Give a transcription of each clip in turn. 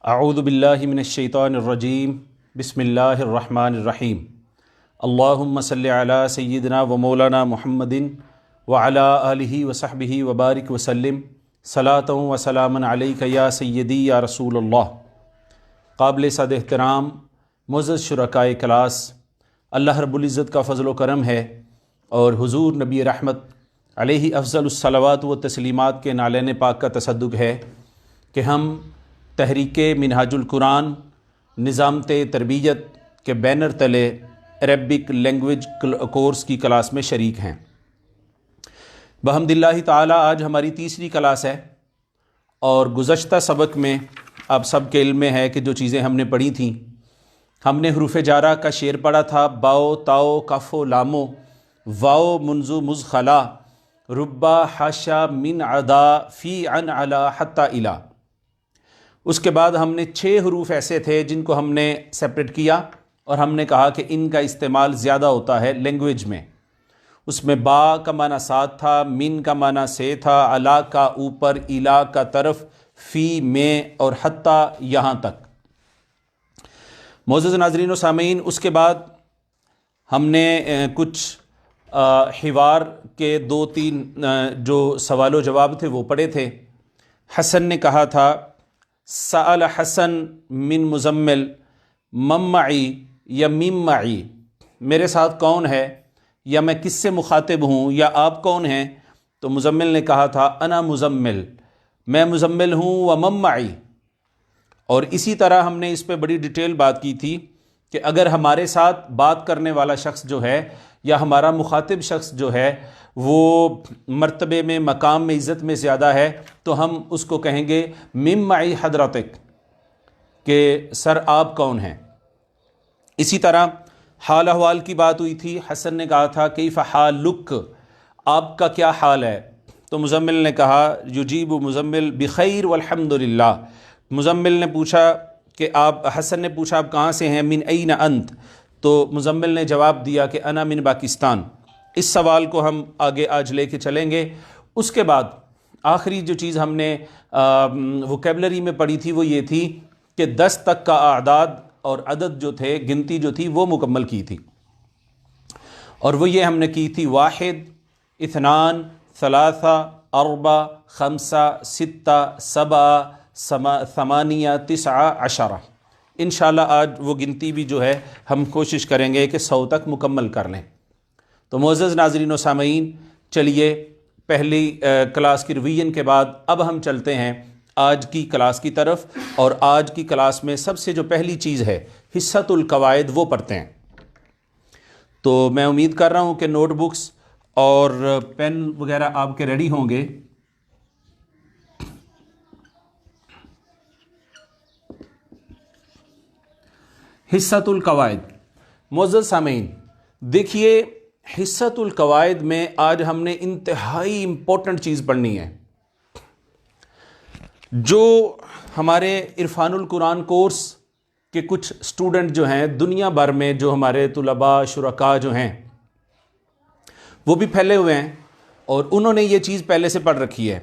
اعوذ باللہ من الشیطان الرجیم بسم اللہ الرحمن الرحیم اللہم صلی علی سیدنا و مولانا محمد وعلی آلہ وصحبہ وبارک وسلم صلاۃ و سلاما علیک یا سیدی یا رسول اللہ۔ قابل صد احترام معزز شرکائے کلاس، اللہ رب العزت کا فضل و کرم ہے اور حضور نبی رحمت علیہ افضل الصلوات و تسلیمات کے نالین پاک کا تصدق ہے کہ ہم تحریک منہاج القرآن نظامت تربیت کے بینر تلے عربک لینگویج کورس کی کلاس میں شریک ہیں۔ بحمد اللہ تعالی آج ہماری تیسری کلاس ہے اور گزشتہ سبق میں آپ سب کے علم میں ہے کہ جو چیزیں ہم نے پڑھی تھیں، ہم نے حروف جارہ کا شعر پڑھا تھا، باؤ تاؤ کاف و لامو واؤ منزو مز خلا ربا حاشا من عدا فی عن علا حتی الا۔ اس کے بعد ہم نے 6 حروف ایسے تھے جن کو ہم نے سیپریٹ کیا اور ہم نے کہا کہ ان کا استعمال زیادہ ہوتا ہے لینگویج میں۔ اس میں با کا معنی ساتھ تھا، من کا معنی سے تھا، علا کا اوپر، الا کا طرف، فی میں اور حتی یہاں تک۔ معزز ناظرین و سامعین، اس کے بعد ہم نے کچھ حوار کے 2-3 جو سوال و جواب تھے وہ پڑھے تھے۔ حسن نے کہا تھا سأل حسن من مزمل من معی یا مم معی، میرے ساتھ کون ہے یا میں کس سے مخاطب ہوں یا آپ کون ہیں؟ تو مزمل نے کہا تھا انا مزمل، میں مزمل ہوں، و من معی۔ اور اسی طرح ہم نے اس پہ بڑی ڈیٹیل بات کی تھی کہ اگر ہمارے ساتھ بات کرنے والا شخص جو ہے یا ہمارا مخاطب شخص جو ہے وہ مرتبے میں، مقام میں، عزت میں زیادہ ہے تو ہم اس کو کہیں گے مم معی حضرتک، کہ سر آپ کون ہیں۔ اسی طرح حال احوال کی بات ہوئی تھی۔ حسن نے کہا تھا کیف حالک، آپ کا کیا حال ہے؟ تو مزمل نے کہا یجیب مزمل بخیر والحمد للہ۔ مزمل نے پوچھا کہ حسن نے پوچھا آپ کہاں سے ہیں؟ من این انت، تو مزمل نے جواب دیا کہ انا من پاکستان۔ اس سوال کو ہم آگے آج لے کے چلیں گے۔ اس کے بعد آخری جو چیز ہم نے ووکیبلری میں پڑھی تھی وہ یہ تھی کہ 10 تک کا اعداد اور عدد جو تھے، گنتی جو تھی وہ مکمل کی تھی، اور وہ یہ ہم نے کی تھی 1 2 3 4 5 6 7 8 9 10 انشاءاللہ آج وہ گنتی بھی جو ہے ہم کوشش کریں گے کہ 100 تک مکمل کر لیں۔ تو معزز ناظرین و سامعین، چلیے پہلی کلاس کی ریویژن کے بعد اب ہم چلتے ہیں آج کی کلاس کی طرف، اور آج کی کلاس میں سب سے جو پہلی چیز ہے حصۃ القواعد وہ پڑھتے ہیں۔ تو میں امید کر رہا ہوں کہ نوٹ بکس اور پین وغیرہ آپ کے ریڈی ہوں گے۔ حصۃ القواعد، معزز سامعین دیکھیے، حصۃ القواعد میں آج ہم نے انتہائی امپورٹنٹ چیز پڑھنی ہے۔ جو ہمارے عرفان القرآن کورس کے کچھ اسٹوڈنٹ جو ہیں دنیا بھر میں، جو ہمارے طلباء شرکاء جو ہیں وہ بھی پھیلے ہوئے ہیں اور انہوں نے یہ چیز پہلے سے پڑھ رکھی ہے،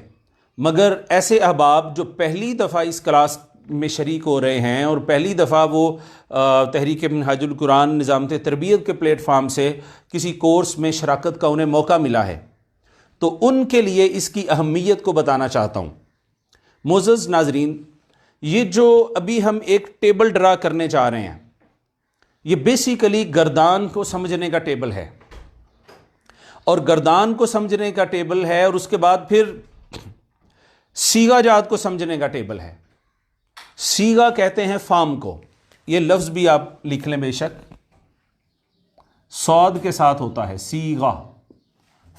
مگر ایسے احباب جو پہلی دفعہ اس کلاس میں شریک ہو رہے ہیں اور پہلی دفعہ وہ تحریک منہاج القرآن نظامت تربیت کے پلیٹ فارم سے کسی کورس میں شراکت کا انہیں موقع ملا ہے، تو ان کے لیے اس کی اہمیت کو بتانا چاہتا ہوں۔ معزز ناظرین، یہ جو ابھی ہم ایک ٹیبل ڈرا کرنے جا رہے ہیں، یہ بیسیکلی گردان کو سمجھنے کا ٹیبل ہے، اور گردان کو سمجھنے کا ٹیبل ہے، اور اس کے بعد پھر سیغہ جات کو سمجھنے کا ٹیبل ہے۔ سیغہ کہتے ہیں فارم کو، یہ لفظ بھی آپ لکھ لیں بے شک، صاد کے ساتھ ہوتا ہے سیغہ،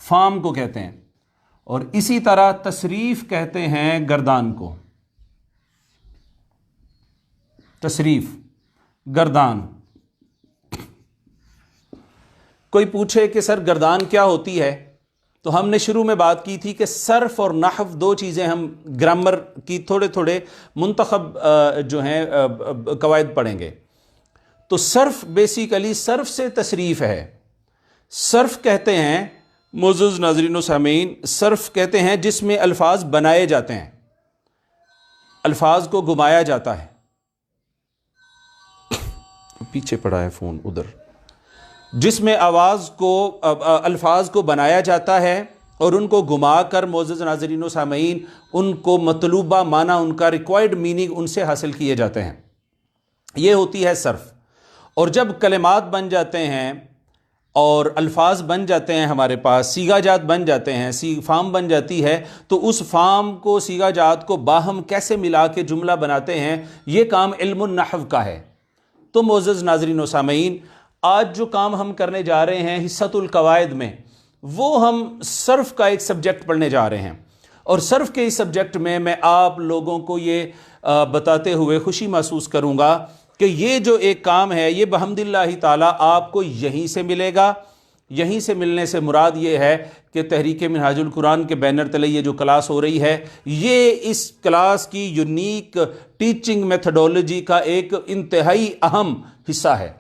فارم کو کہتے ہیں، اور اسی طرح تصریف کہتے ہیں گردان کو، تصریف گردان۔ کوئی پوچھے کہ سر گردان کیا ہوتی ہے، تو ہم نے شروع میں بات کی تھی کہ صرف اور نحو 2 چیزیں ہم گرامر کی تھوڑے منتخب جو ہیں قواعد پڑھیں گے۔ تو صرف بیسیکلی صرف سے تصریف ہے۔ صرف کہتے ہیں معزز ناظرین و سامعین، صرف کہتے ہیں جس میں الفاظ بنائے جاتے ہیں، الفاظ کو گمایا جاتا ہے، پیچھے پڑا ہے فون ادھر، جس میں آواز کو الفاظ کو بنایا جاتا ہے اور ان کو گھما کر معزز ناظرین و سامعین ان کو مطلوبہ معنی، ان کا ریکوائرڈ میننگ ان سے حاصل کیے جاتے ہیں. یہ ہوتی ہے صرف. اور جب کلمات بن جاتے ہیں اور الفاظ بن جاتے ہیں، ہمارے پاس سیگا جات بن جاتے ہیں، فارم بن جاتی ہے، تو اس فارم کو، سیگا جات کو باہم کیسے ملا کے جملہ بناتے ہیں، یہ کام علم النحو کا ہے. تو معزز ناظرین و سامعین، آج جو کام ہم کرنے جا رہے ہیں حصۃ القواعد میں، وہ ہم صرف کا ایک سبجیکٹ پڑھنے جا رہے ہیں. اور صرف کے اس سبجیکٹ میں آپ لوگوں کو یہ بتاتے ہوئے خوشی محسوس کروں گا کہ یہ جو ایک کام ہے یہ بحمد اللہ تعالیٰ آپ کو یہیں سے ملے گا. یہیں سے ملنے سے مراد یہ ہے کہ تحریک منہاج القرآن کے بینر تلے یہ جو کلاس ہو رہی ہے، یہ اس کلاس کی یونیک ٹیچنگ میتھڈولوجی کا ایک انتہائی اہم حصہ ہے.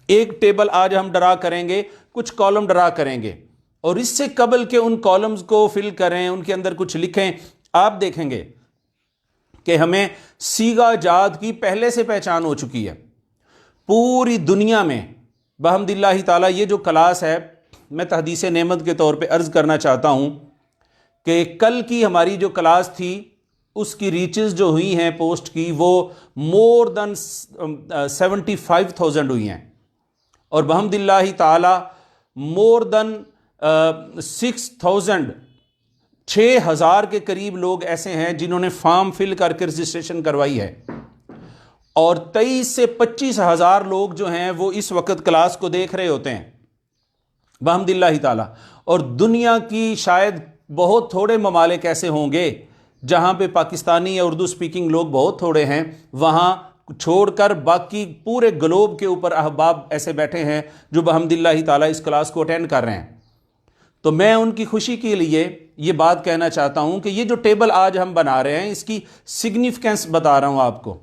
ایک ٹیبل آج ہم ڈرا کریں گے، کچھ کالم ڈرا کریں گے، اور اس سے قبل کہ ان کالمز کو فل کریں، ان کے اندر کچھ لکھیں، آپ دیکھیں گے کہ ہمیں سیگا جات کی پہلے سے پہچان ہو چکی ہے. پوری دنیا میں بحمد اللہ تعالیٰ یہ جو کلاس ہے، میں تحدیث نعمت کے طور پہ عرض کرنا چاہتا ہوں کہ کل کی ہماری جو کلاس تھی اس کی ریچز جو ہوئی ہیں پوسٹ کی، وہ مور دن 75,000 ہوئی ہیں. اور بحمد اللہ تعالیٰ مور دن 6,000 کے قریب لوگ ایسے ہیں جنہوں نے فارم فل کر کے رجسٹریشن کروائی ہے. اور 23 سے 25,000 لوگ جو ہیں وہ اس وقت کلاس کو دیکھ رہے ہوتے ہیں بحمد اللہ تعالیٰ. اور دنیا کی شاید بہت تھوڑے ممالک ایسے ہوں گے جہاں پہ پاکستانی یا اردو سپیکنگ لوگ بہت تھوڑے ہیں، وہاں چھوڑ کر باقی پورے گلوب کے اوپر احباب ایسے بیٹھے ہیں جو بحمد اللہ تعالیٰ اس کلاس کو اٹینڈ کر رہے ہیں. تو میں ان کی خوشی کے لیے یہ بات کہنا چاہتا ہوں کہ یہ جو ٹیبل آج ہم بنا رہے ہیں، اس کی سگنیفیکنس بتا رہا ہوں آپ کو،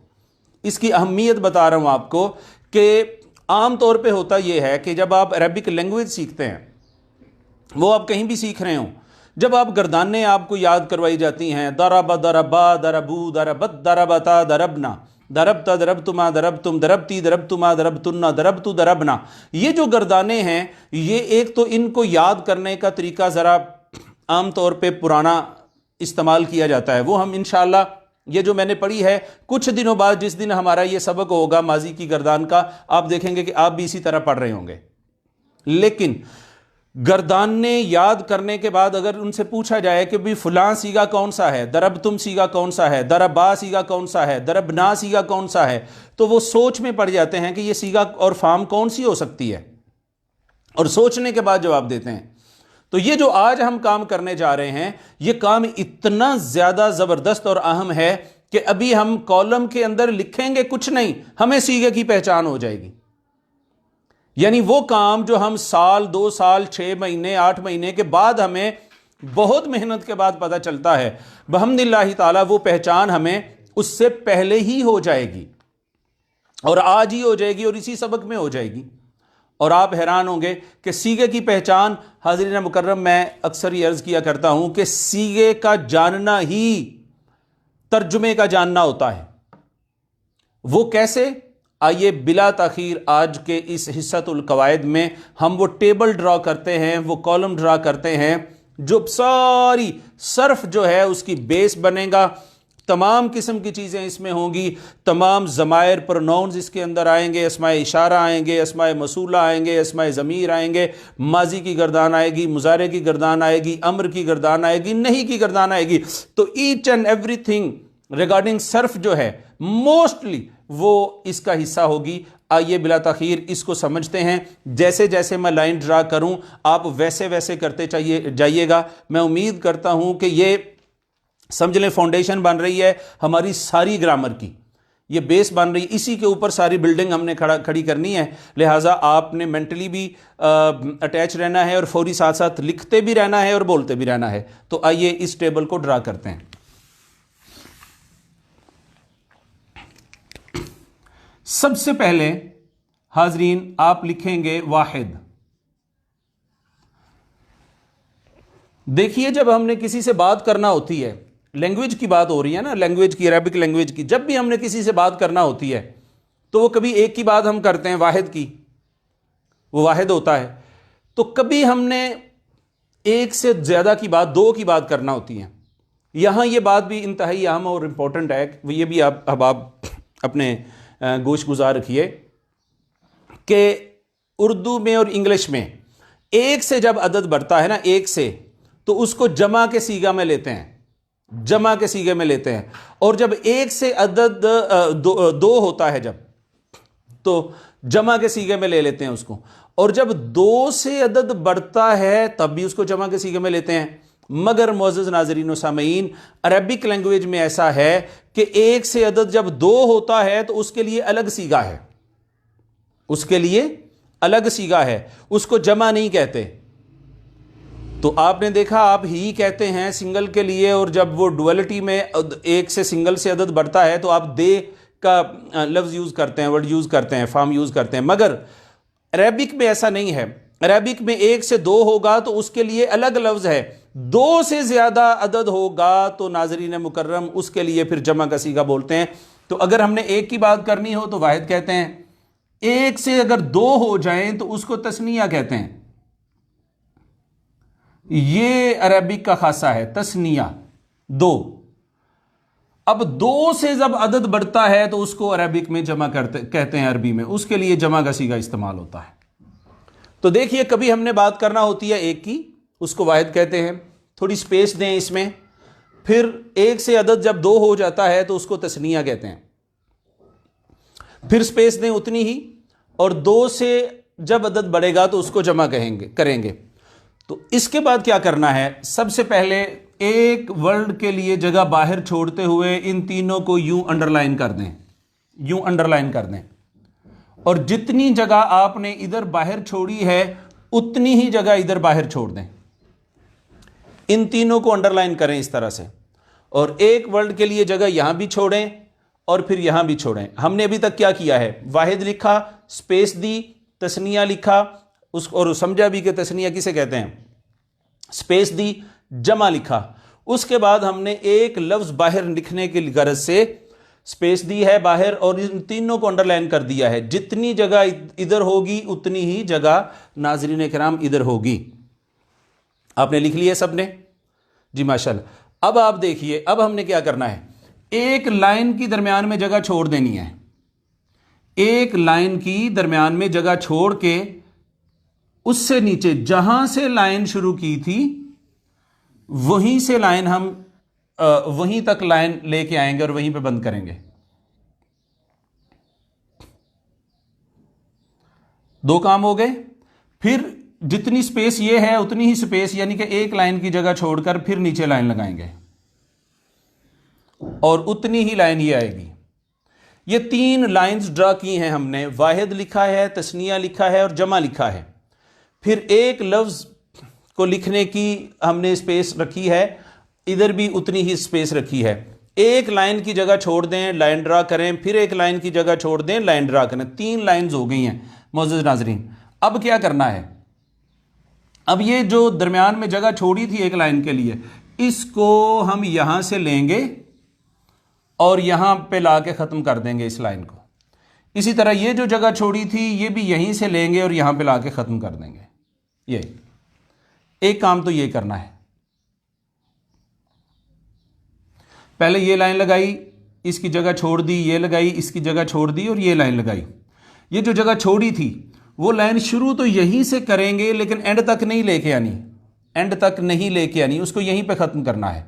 اس کی اہمیت بتا رہا ہوں آپ کو کہ عام طور پہ ہوتا یہ ہے کہ جب آپ عربک لینگویج سیکھتے ہیں، وہ آپ کہیں بھی سیکھ رہے ہوں، جب آپ گردانیں آپ کو یاد کروائی جاتی ہیں، درب دربا دربو دربت دربتا دربنا، دربتا دربتما دربتم دربتی دربتما دربتنا دربتو دربنا، یہ جو گردانے ہیں، یہ ایک تو ان کو یاد کرنے کا طریقہ ذرا عام طور پہ پرانا استعمال کیا جاتا ہے. وہ ہم انشاءاللہ یہ جو میں نے پڑھی ہے، کچھ دنوں بعد جس دن ہمارا یہ سبق ہوگا ماضی کی گردان کا، آپ دیکھیں گے کہ آپ بھی اسی طرح پڑھ رہے ہوں گے. لیکن گردانے یاد کرنے کے بعد اگر ان سے پوچھا جائے کہ بھی فلاں سیگا کون سا ہے، دربتم سیگا کون سا ہے، دربا سیگا کون سا ہے، دربنا سیگا کون سا ہے، تو وہ سوچ میں پڑ جاتے ہیں کہ یہ سیگا اور فارم کون سی ہو سکتی ہے، اور سوچنے کے بعد جواب دیتے ہیں. تو یہ جو آج ہم کام کرنے جا رہے ہیں، یہ کام اتنا زیادہ زبردست اور اہم ہے کہ ابھی ہم کالم کے اندر لکھیں گے کچھ نہیں، ہمیں سیگے کی پہچان ہو جائے گی. یعنی وہ کام جو ہم سال 2 سال 6 مہینے 8 مہینے کے بعد ہمیں بہت محنت کے بعد پتہ چلتا ہے، بحمد اللہ تعالیٰ وہ پہچان ہمیں اس سے پہلے ہی ہو جائے گی، اور آج ہی ہو جائے گی، اور اسی سبق میں ہو جائے گی. اور آپ حیران ہوں گے کہ سیگے کی پہچان، حاضرین مکرم، میں اکثر یہ عرض کیا کرتا ہوں کہ سیگے کا جاننا ہی ترجمے کا جاننا ہوتا ہے. وہ کیسے؟ آئیے بلا تاخیر آج کے اس حصۃ القواعد میں ہم وہ ٹیبل ڈرا کرتے ہیں، وہ کالم ڈرا کرتے ہیں، جو ساری صرف جو ہے اس کی بیس بنے گا. تمام قسم کی چیزیں اس میں ہوں گی، تمام ضمائر پروناؤنز اس کے اندر آئیں گے، اسماء اشارہ آئیں گے، اسماء موصولہ آئیں گے، اسماء ضمیر آئیں گے، ماضی کی گردان آئے گی، مضارع کی گردان آئے گی، امر کی گردان آئے گی، نہیں کی گردان آئے گی. تو ایچ اینڈ ایوری تھنگ ریگارڈنگ صرف جو ہے موسٹلی وہ اس کا حصہ ہوگی. آئیے بلا تاخیر اس کو سمجھتے ہیں. جیسے جیسے میں لائن ڈرا کروں آپ ویسے ویسے کرتے جائیے گا. میں امید کرتا ہوں کہ یہ سمجھ لیں فاؤنڈیشن بن رہی ہے ہماری ساری گرامر کی، یہ بیس بن رہی ہے، اسی کے اوپر ساری بلڈنگ ہم نے کھڑی کرنی ہے. لہٰذا آپ نے مینٹلی بھی اٹیچ رہنا ہے اور فوری ساتھ ساتھ لکھتے بھی رہنا ہے اور بولتے بھی رہنا ہے. تو آئیے اس ٹیبل کو ڈرا کرتے ہیں. سب سے پہلے حاضرین آپ لکھیں گے واحد. دیکھیے جب ہم نے کسی سے بات کرنا ہوتی ہے، لینگویج کی بات ہو رہی ہے نا، لینگویج کی، عربک لینگویج کی، جب بھی ہم نے کسی سے بات کرنا ہوتی ہے تو وہ کبھی ایک کی بات ہم کرتے ہیں واحد کی، وہ واحد ہوتا ہے، تو کبھی ہم نے ایک سے زیادہ کی بات، دو کی بات کرنا ہوتی ہے۔ یہاں یہ بات بھی انتہائی اہم اور امپورٹنٹ ہے، یہ بھی اب آپ اپنے گوش گزار رکھیے کہ اردو میں اور انگلش میں ایک سے جب عدد بڑھتا ہے نا، ایک سے، تو اس کو جمع کے صیغہ میں لیتے ہیں، جمع کے صیغے میں لیتے ہیں، اور جب ایک سے عدد دو ہوتا ہے جب، تو جمع کے صیغے میں لے لیتے ہیں اس کو، اور جب دو سے عدد بڑھتا ہے تب بھی اس کو جمع کے صیغے میں لیتے ہیں۔ مگر معزز ناظرین و سامعین، عربک لینگویج میں ایسا ہے کہ ایک سے عدد جب دو ہوتا ہے تو اس کے لیے الگ صیغہ ہے، اس کے لیے الگ صیغہ ہے، اس کو جمع نہیں کہتے۔ تو آپ نے دیکھا، آپ ہی کہتے ہیں سنگل کے لیے، اور جب وہ ڈویلٹی میں ایک سے سنگل سے عدد بڑھتا ہے تو آپ دے کا لفظ یوز کرتے ہیں، ورڈ یوز کرتے ہیں، فارم یوز کرتے ہیں۔ مگر عربک میں ایسا نہیں ہے، عربک میں ایک سے دو ہوگا تو اس کے لیے الگ لفظ ہے، دو سے زیادہ عدد ہوگا تو ناظرین مکرم اس کے لیے پھر جمع کا صیغہ بولتے ہیں۔ تو اگر ہم نے ایک کی بات کرنی ہو تو واحد کہتے ہیں، ایک سے اگر دو ہو جائیں تو اس کو تثنیہ کہتے ہیں۔ یہ عربک کا خاصہ ہے، تثنیہ، دو۔ اب دو سے جب عدد بڑھتا ہے تو اس کو عربک میں جمع کہتے ہیں، عربی میں اس کے لیے جمع کا صیغہ استعمال ہوتا ہے۔ تو دیکھیے، کبھی ہم نے بات کرنا ہوتی ہے ایک کی، اس کو واحد کہتے ہیں، تھوڑی سپیس دیں اس میں، پھر ایک سے عدد جب دو ہو جاتا ہے تو اس کو تثنیہ کہتے ہیں، پھر سپیس دیں اتنی ہی، اور دو سے جب عدد بڑھے گا تو اس کو جمع کریں گے۔ تو اس کے بعد کیا کرنا ہے؟ سب سے پہلے ایک ورڈ کے لیے جگہ باہر چھوڑتے ہوئے ان تینوں کو یوں انڈر لائن کر دیں، یوں انڈر لائن کر دیں، اور جتنی جگہ آپ نے ادھر باہر چھوڑی ہے اتنی ہی جگہ ادھر باہر چھوڑ دیں۔ ان تینوں کو انڈر لائن کریں اس طرح سے، اور ایک ورڈ کے لیے جگہ یہاں بھی چھوڑیں اور پھر یہاں بھی چھوڑیں۔ ہم نے ابھی تک کیا کیا ہے؟ واحد لکھا، سپیس دی، تثنیہ لکھا، اور سمجھا بھی کہ تثنیہ کسے کہتے ہیں، سپیس دی، جمع لکھا۔ اس کے بعد ہم نے ایک لفظ باہر لکھنے کی غرض سے سپیس دی ہے باہر، اور ان تینوں کو انڈر لائن کر دیا ہے۔ جتنی جگہ ادھر ہوگی اتنی ہی جگہ ناظرین کرام ادھر ہوگی۔ آپ نے لکھ لیا سب نے؟ جی ماشاءاللہ۔ اب آپ دیکھیے، اب ہم نے کیا کرنا ہے، ایک لائن کی درمیان میں جگہ چھوڑ دینی ہے، ایک لائن کی درمیان میں جگہ چھوڑ کے اس سے نیچے جہاں سے لائن شروع کی تھی وہیں سے لائن ہم وہیں تک لائن لے کے آئیں گے اور وہیں پہ بند کریں گے۔ دو کام ہو گئے۔ پھر جتنی سپیس یہ ہے اتنی ہی سپیس، یعنی کہ ایک لائن کی جگہ چھوڑ کر پھر نیچے لائن لگائیں گے، اور اتنی ہی لائن یہ آئے گی۔ یہ تین لائنز ڈرا کی ہیں ہم نے، واحد لکھا ہے، تثنیہ لکھا ہے، اور جمع لکھا ہے۔ پھر ایک لفظ کو لکھنے کی ہم نے سپیس رکھی ہے، ادھر بھی اتنی ہی سپیس رکھی ہے۔ ایک لائن کی جگہ چھوڑ دیں، لائن ڈرا کریں، پھر ایک لائن کی جگہ چھوڑ دیں، لائن ڈرا کریں۔ تین لائنز ہو گئی ہیں معزز ناظرین۔ اب کیا کرنا ہے؟ اب یہ جو درمیان میں جگہ چھوڑی تھی ایک لائن کے لیے، اس کو ہم یہاں سے لیں گے اور یہاں پہ لا کے ختم کر دیں گے اس لائن کو۔ اسی طرح یہ جو جگہ چھوڑی تھی یہ بھی یہیں سے لیں گے اور یہاں پہ لا کے ختم کر دیں گے۔ یہ ایک کام تو یہ کرنا ہے، پہلے یہ لائن لگائی، اس کی جگہ چھوڑ دی، یہ لگائی، اس کی جگہ چھوڑ دی، اور یہ لائن لگائی۔ یہ جو جگہ چھوڑی تھی وہ لائن شروع تو یہیں سے کریں گے لیکن اینڈ تک نہیں لے کے آنی، اینڈ تک نہیں لے کے آنی، اس کو یہیں پہ ختم کرنا ہے۔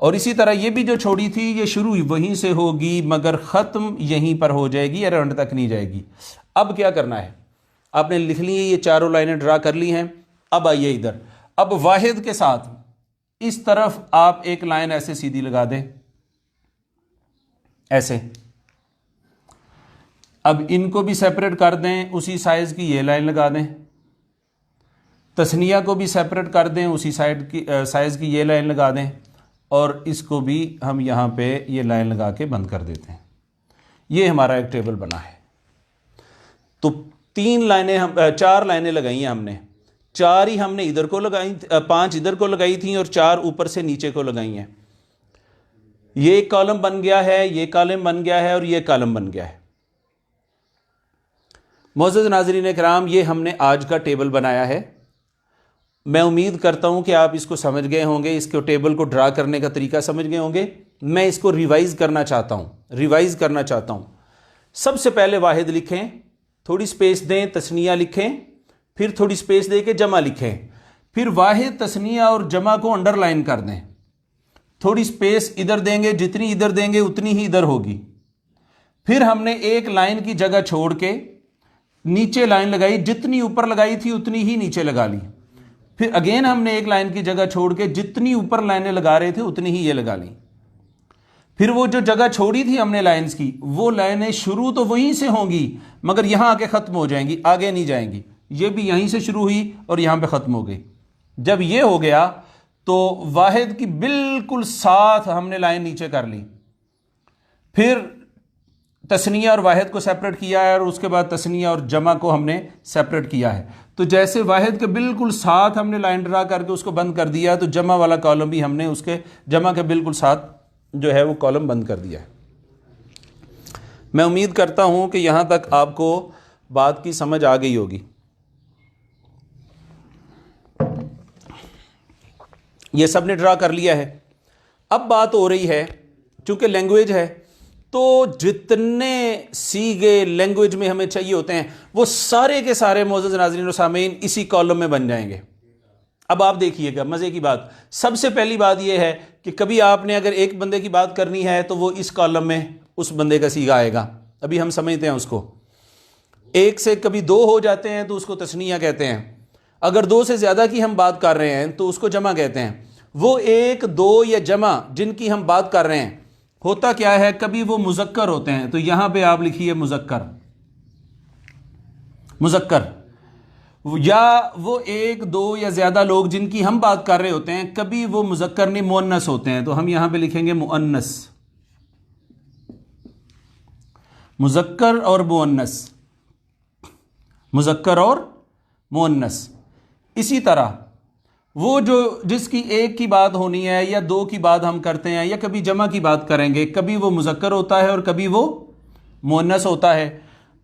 اور اسی طرح یہ بھی جو چھوڑی تھی یہ شروع وہیں سے ہوگی مگر ختم یہیں پر ہو جائے گی، اینڈ تک نہیں جائے گی۔ اب کیا کرنا ہے؟ آپ نے لکھ لی ہے، یہ چاروں لائنیں ڈرا کر لی ہیں۔ اب آئیے ادھر، اب واحد کے ساتھ اس طرف آپ ایک لائن ایسے سیدھی لگا دیں، ایسے۔ اب ان کو بھی سیپریٹ کر دیں، اسی سائز کی یہ لائن لگا دیں۔ تثنیہ کو بھی سیپریٹ کر دیں، اسی سائز کی یہ لائن لگا دیں، اور اس کو بھی ہم یہاں پہ یہ لائن لگا کے بند کر دیتے ہیں۔ یہ ہمارا ایک ٹیبل بنا ہے۔ تو چار لائنیں لگائی ہیں ہم نے، چار ہی ہم نے ادھر کو لگائی، 5 ادھر کو لگائی تھیں اور 4 اوپر سے نیچے کو لگائی ہیں۔ یہ ایک کالم بن گیا ہے، یہ کالم بن گیا ہے، اور یہ کالم بن گیا ہے۔ معزز ناظرین کرام، یہ ہم نے آج کا ٹیبل بنایا ہے. میں امید کرتا ہوں کہ آپ اس کو سمجھ گئے ہوں گے، اس کو ٹیبل کو ڈرا کرنے کا طریقہ سمجھ گئے ہوں گے. میں اس کو ریوائز کرنا چاہتا ہوں. سب سے پہلے واحد لکھیں، تھوڑی سپیس دیں، تثنیہ لکھیں، پھر تھوڑی سپیس دے کے جمع لکھیں، پھر واحد تثنیہ اور جمع کو انڈر لائن کر دیں. تھوڑی سپیس ادھر دیں گے، جتنی ادھر دیں گے اتنی ہی ادھر ہوگی. پھر ہم نے ایک لائن کی جگہ چھوڑ کے نیچے لائن لگائی، جتنی اوپر لگائی تھی اتنی ہی نیچے لگا لی. پھر اگین ہم نے ایک لائن کی جگہ چھوڑ کے جتنی اوپر لائنیں لگا رہے تھے اتنی ہی یہ لگا لی. پھر وہ جو جگہ چھوڑی تھی ہم نے لائنز کی، وہ لائنیں شروع تو وہیں سے ہوں گی مگر یہاں آ کے ختم ہو جائیں گی، آگے نہیں جائیں گی. یہ بھی یہیں سے شروع ہوئی اور یہاں پہ ختم ہو گئی. جب یہ ہو گیا تو واحد کی بالکل ساتھ ہم نے لائن نیچے کر لی. پھر تثنیہ اور واحد کو سیپریٹ کیا ہے اور اس کے بعد تثنیہ اور جمع کو ہم نے سیپریٹ کیا ہے. تو جیسے واحد کے بالکل ساتھ ہم نے لائن ڈرا کر کے اس کو بند کر دیا، تو جمع والا کالم بھی ہم نے اس کے جمع کے بالکل ساتھ جو ہے وہ کالم بند کر دیا ہے. میں امید کرتا ہوں کہ یہاں تک آپ کو بات کی سمجھ آ گئی ہوگی. یہ سب نے ڈرا کر لیا ہے. اب بات ہو رہی ہے، چونکہ لینگویج ہے تو جتنے سیگے لینگویج میں ہمیں چاہیے ہوتے ہیں وہ سارے کے سارے معزز ناظرین و سامعین اسی کالم میں بن جائیں گے. اب آپ دیکھیے گا مزے کی بات. سب سے پہلی بات یہ ہے کہ کبھی آپ نے اگر ایک بندے کی بات کرنی ہے تو وہ اس کالم میں اس بندے کا سیگا آئے گا. ابھی ہم سمجھتے ہیں اس کو. ایک سے کبھی دو ہو جاتے ہیں تو اس کو تثنیہ کہتے ہیں. اگر دو سے زیادہ کی ہم بات کر رہے ہیں تو اس کو جمع کہتے ہیں. وہ ایک، دو یا جمع جن کی ہم بات کر رہے ہیں، ہوتا کیا ہے، کبھی وہ مذکر ہوتے ہیں. تو یہاں پہ آپ لکھیے مذکر. یا وہ ایک، دو یا زیادہ لوگ جن کی ہم بات کر رہے ہوتے ہیں، کبھی وہ مذکر نہیں مؤنث ہوتے ہیں. تو ہم یہاں پہ لکھیں گے مؤنث. مذکر اور مؤنث، مذکر اور مؤنث. اسی طرح وہ جو جس کی ایک کی بات ہونی ہے یا دو کی بات ہم کرتے ہیں یا کبھی جمع کی بات کریں گے، کبھی وہ مذکر ہوتا ہے اور کبھی وہ مؤنث ہوتا ہے.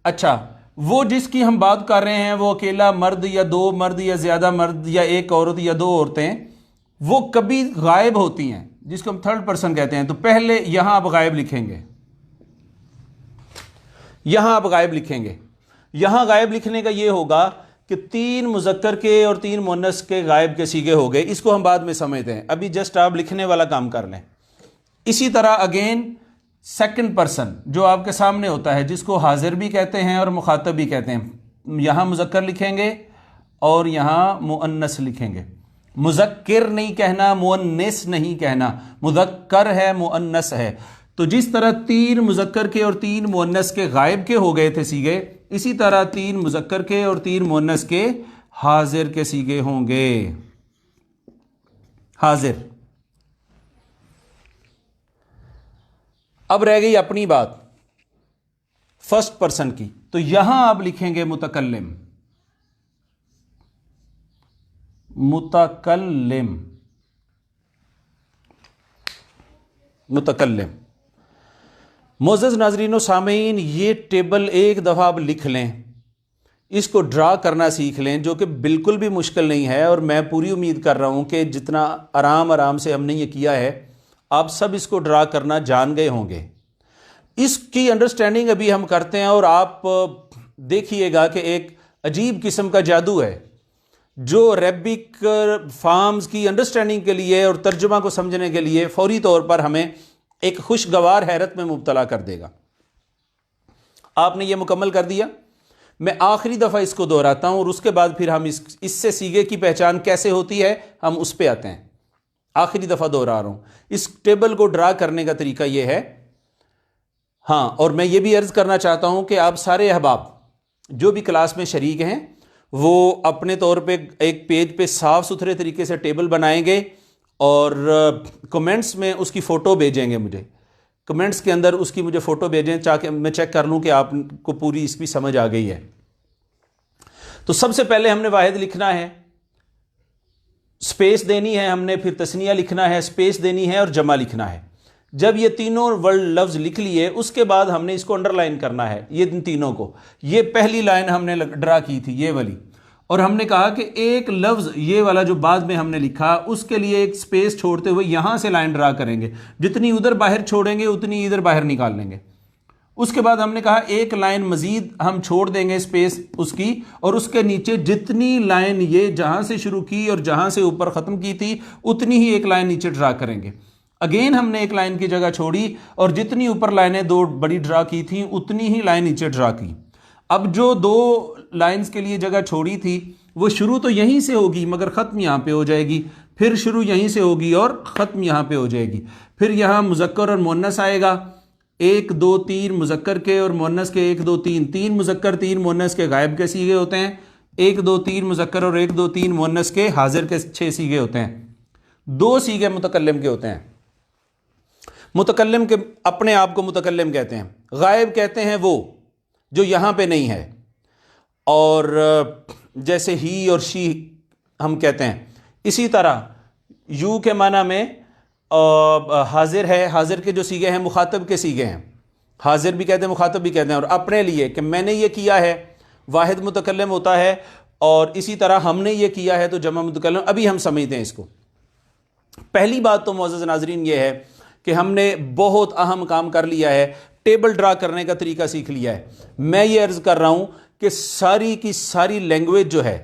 اچھا، وہ جس کی ہم بات کر رہے ہیں وہ اکیلا مرد یا دو مرد یا زیادہ مرد یا ایک عورت یا دو عورتیں، وہ کبھی غائب ہوتی ہیں جس کو ہم تھرڈ پرسن کہتے ہیں. تو پہلے یہاں آپ غائب لکھیں گے. یہاں غائب لکھنے کا یہ ہوگا کہ 3 مذکر کے اور 3 مؤنث کے غائب کے سیگے ہو گئے. اس کو ہم بعد میں سمجھتے ہیں، ابھی جسٹ آپ لکھنے والا کام کر لیں. اسی طرح اگین سیکنڈ پرسن جو آپ کے سامنے ہوتا ہے، جس کو حاضر بھی کہتے ہیں اور مخاطب بھی کہتے ہیں، یہاں مذکر لکھیں گے اور یہاں مؤنث لکھیں گے. مذکر نہیں کہنا، مؤنث نہیں کہنا. مذکر ہے، مؤنث ہے. تو جس طرح 3 مذکر کے اور 3 مؤنث کے غائب کے ہو گئے تھے سیگے، اسی طرح 3 مذکر کے اور 3 مؤنث کے حاضر کے سیگے ہوں گے. حاضر. اب رہ گئی اپنی بات فرسٹ پرسن کی. تو یہاں آپ لکھیں گے متکلم. متکلم. متکلم. معزز ناظرین و سامعین، یہ ٹیبل ایک دفعہ آپ لکھ لیں، اس کو ڈرا کرنا سیکھ لیں، جو کہ بالکل بھی مشکل نہیں ہے. اور میں پوری امید کر رہا ہوں کہ جتنا آرام سے ہم نے یہ کیا ہے، آپ سب اس کو ڈرا کرنا جان گئے ہوں گے. اس کی انڈرسٹینڈنگ ابھی ہم کرتے ہیں اور آپ دیکھیے گا کہ ایک عجیب قسم کا جادو ہے جو عربک فارمز کی انڈرسٹینڈنگ کے لیے اور ترجمہ کو سمجھنے کے لیے فوری طور پر ہمیں ایک خوشگوار حیرت میں مبتلا کر دے گا. آپ نے یہ مکمل کر دیا. میں آخری دفعہ اس کو دہراتا ہوں اور اس کے بعد پھر ہم اس سے سیگے کی پہچان کیسے ہوتی ہے ہم اس پہ آتے ہیں. آخری دفعہ دہرا رہا ہوں. اس ٹیبل کو ڈرا کرنے کا طریقہ یہ ہے. ہاں، اور میں یہ بھی عرض کرنا چاہتا ہوں کہ آپ سارے احباب جو بھی کلاس میں شریک ہیں وہ اپنے طور پہ ایک پیج پہ صاف ستھرے طریقے سے ٹیبل بنائیں گے اور کمنٹس میں اس کی فوٹو بھیجیں گے. مجھے کمنٹس کے اندر اس کی مجھے فوٹو بھیجیں تاکہ میں چیک کر لوں کہ آپ کو پوری اس کی سمجھ آ گئی ہے. تو سب سے پہلے ہم نے واحد لکھنا ہے، سپیس دینی ہے ہم نے، پھر تثنیہ لکھنا ہے، سپیس دینی ہے اور جمع لکھنا ہے. جب یہ تینوں ورڈ لفظ لکھ لیے اس کے بعد ہم نے اس کو انڈر لائن کرنا ہے، یہ ان تینوں کو. یہ پہلی لائن ہم نے ڈرا کی تھی یہ والی، اور ہم نے کہا کہ ایک لفظ یہ والا جو بعد میں ہم نے لکھا اس کے لیے ایک سپیس چھوڑتے ہوئے یہاں سے لائن ڈرا کریں گے، جتنی ادھر باہر چھوڑیں گے اتنی ادھر باہر نکال لیں گے. اس کے بعد ہم نے کہا ایک لائن مزید ہم چھوڑ دیں گے سپیس اس کی، اور اس کے نیچے جتنی لائن یہ جہاں سے شروع کی اور جہاں سے اوپر ختم کی تھی اتنی ہی ایک لائن نیچے ڈرا کریں گے. اگین ہم نے ایک لائن کی جگہ چھوڑی اور جتنی اوپر لائنیں دو بڑی ڈرا کی تھیں اتنی ہی لائن نیچے ڈرا کی. اب جو دو لائنز کے لیے جگہ چھوڑی تھی وہ شروع تو یہیں سے ہوگی مگر ختم یہاں پہ ہو جائے گی، پھر شروع یہیں سے ہوگی اور ختم یہاں پہ ہو جائے گی. پھر یہاں مذکر اور مؤنث آئے گا، 1 2 3 مذکر کے اور مؤنث کے 1 2 3، 3 مذکر 3 مؤنث کے غائب کے سیغے ہوتے ہیں، 1 2 3 مذکر اور 1 2 3 مؤنث کے حاضر کے 6 سیغے ہوتے ہیں. 2 سیغے متکلم کے ہوتے ہیں. متکلم کے اپنے آپ کو متکلم کہتے ہیں، غائب کہتے ہیں وہ جو یہاں پہ نہیں ہے، اور جیسے ہی اور شی ہم کہتے ہیں. اسی طرح یو کے معنی میں حاضر ہے، حاضر کے جو سیغے ہیں مخاطب کے سیغے ہیں، حاضر بھی کہتے ہیں مخاطب بھی کہتے ہیں. اور اپنے لیے کہ میں نے یہ کیا ہے واحد متکلم ہوتا ہے، اور اسی طرح ہم نے یہ کیا ہے تو جمع متکلم. ابھی ہم سمجھتے ہیں اس کو. پہلی بات تو معزز ناظرین یہ ہے کہ ہم نے بہت اہم کام کر لیا ہے، ٹیبل ڈرا کرنے کا طریقہ سیکھ لیا ہے. میں یہ عرض کر رہا ہوں کہ ساری کی ساری لینگویج جو ہے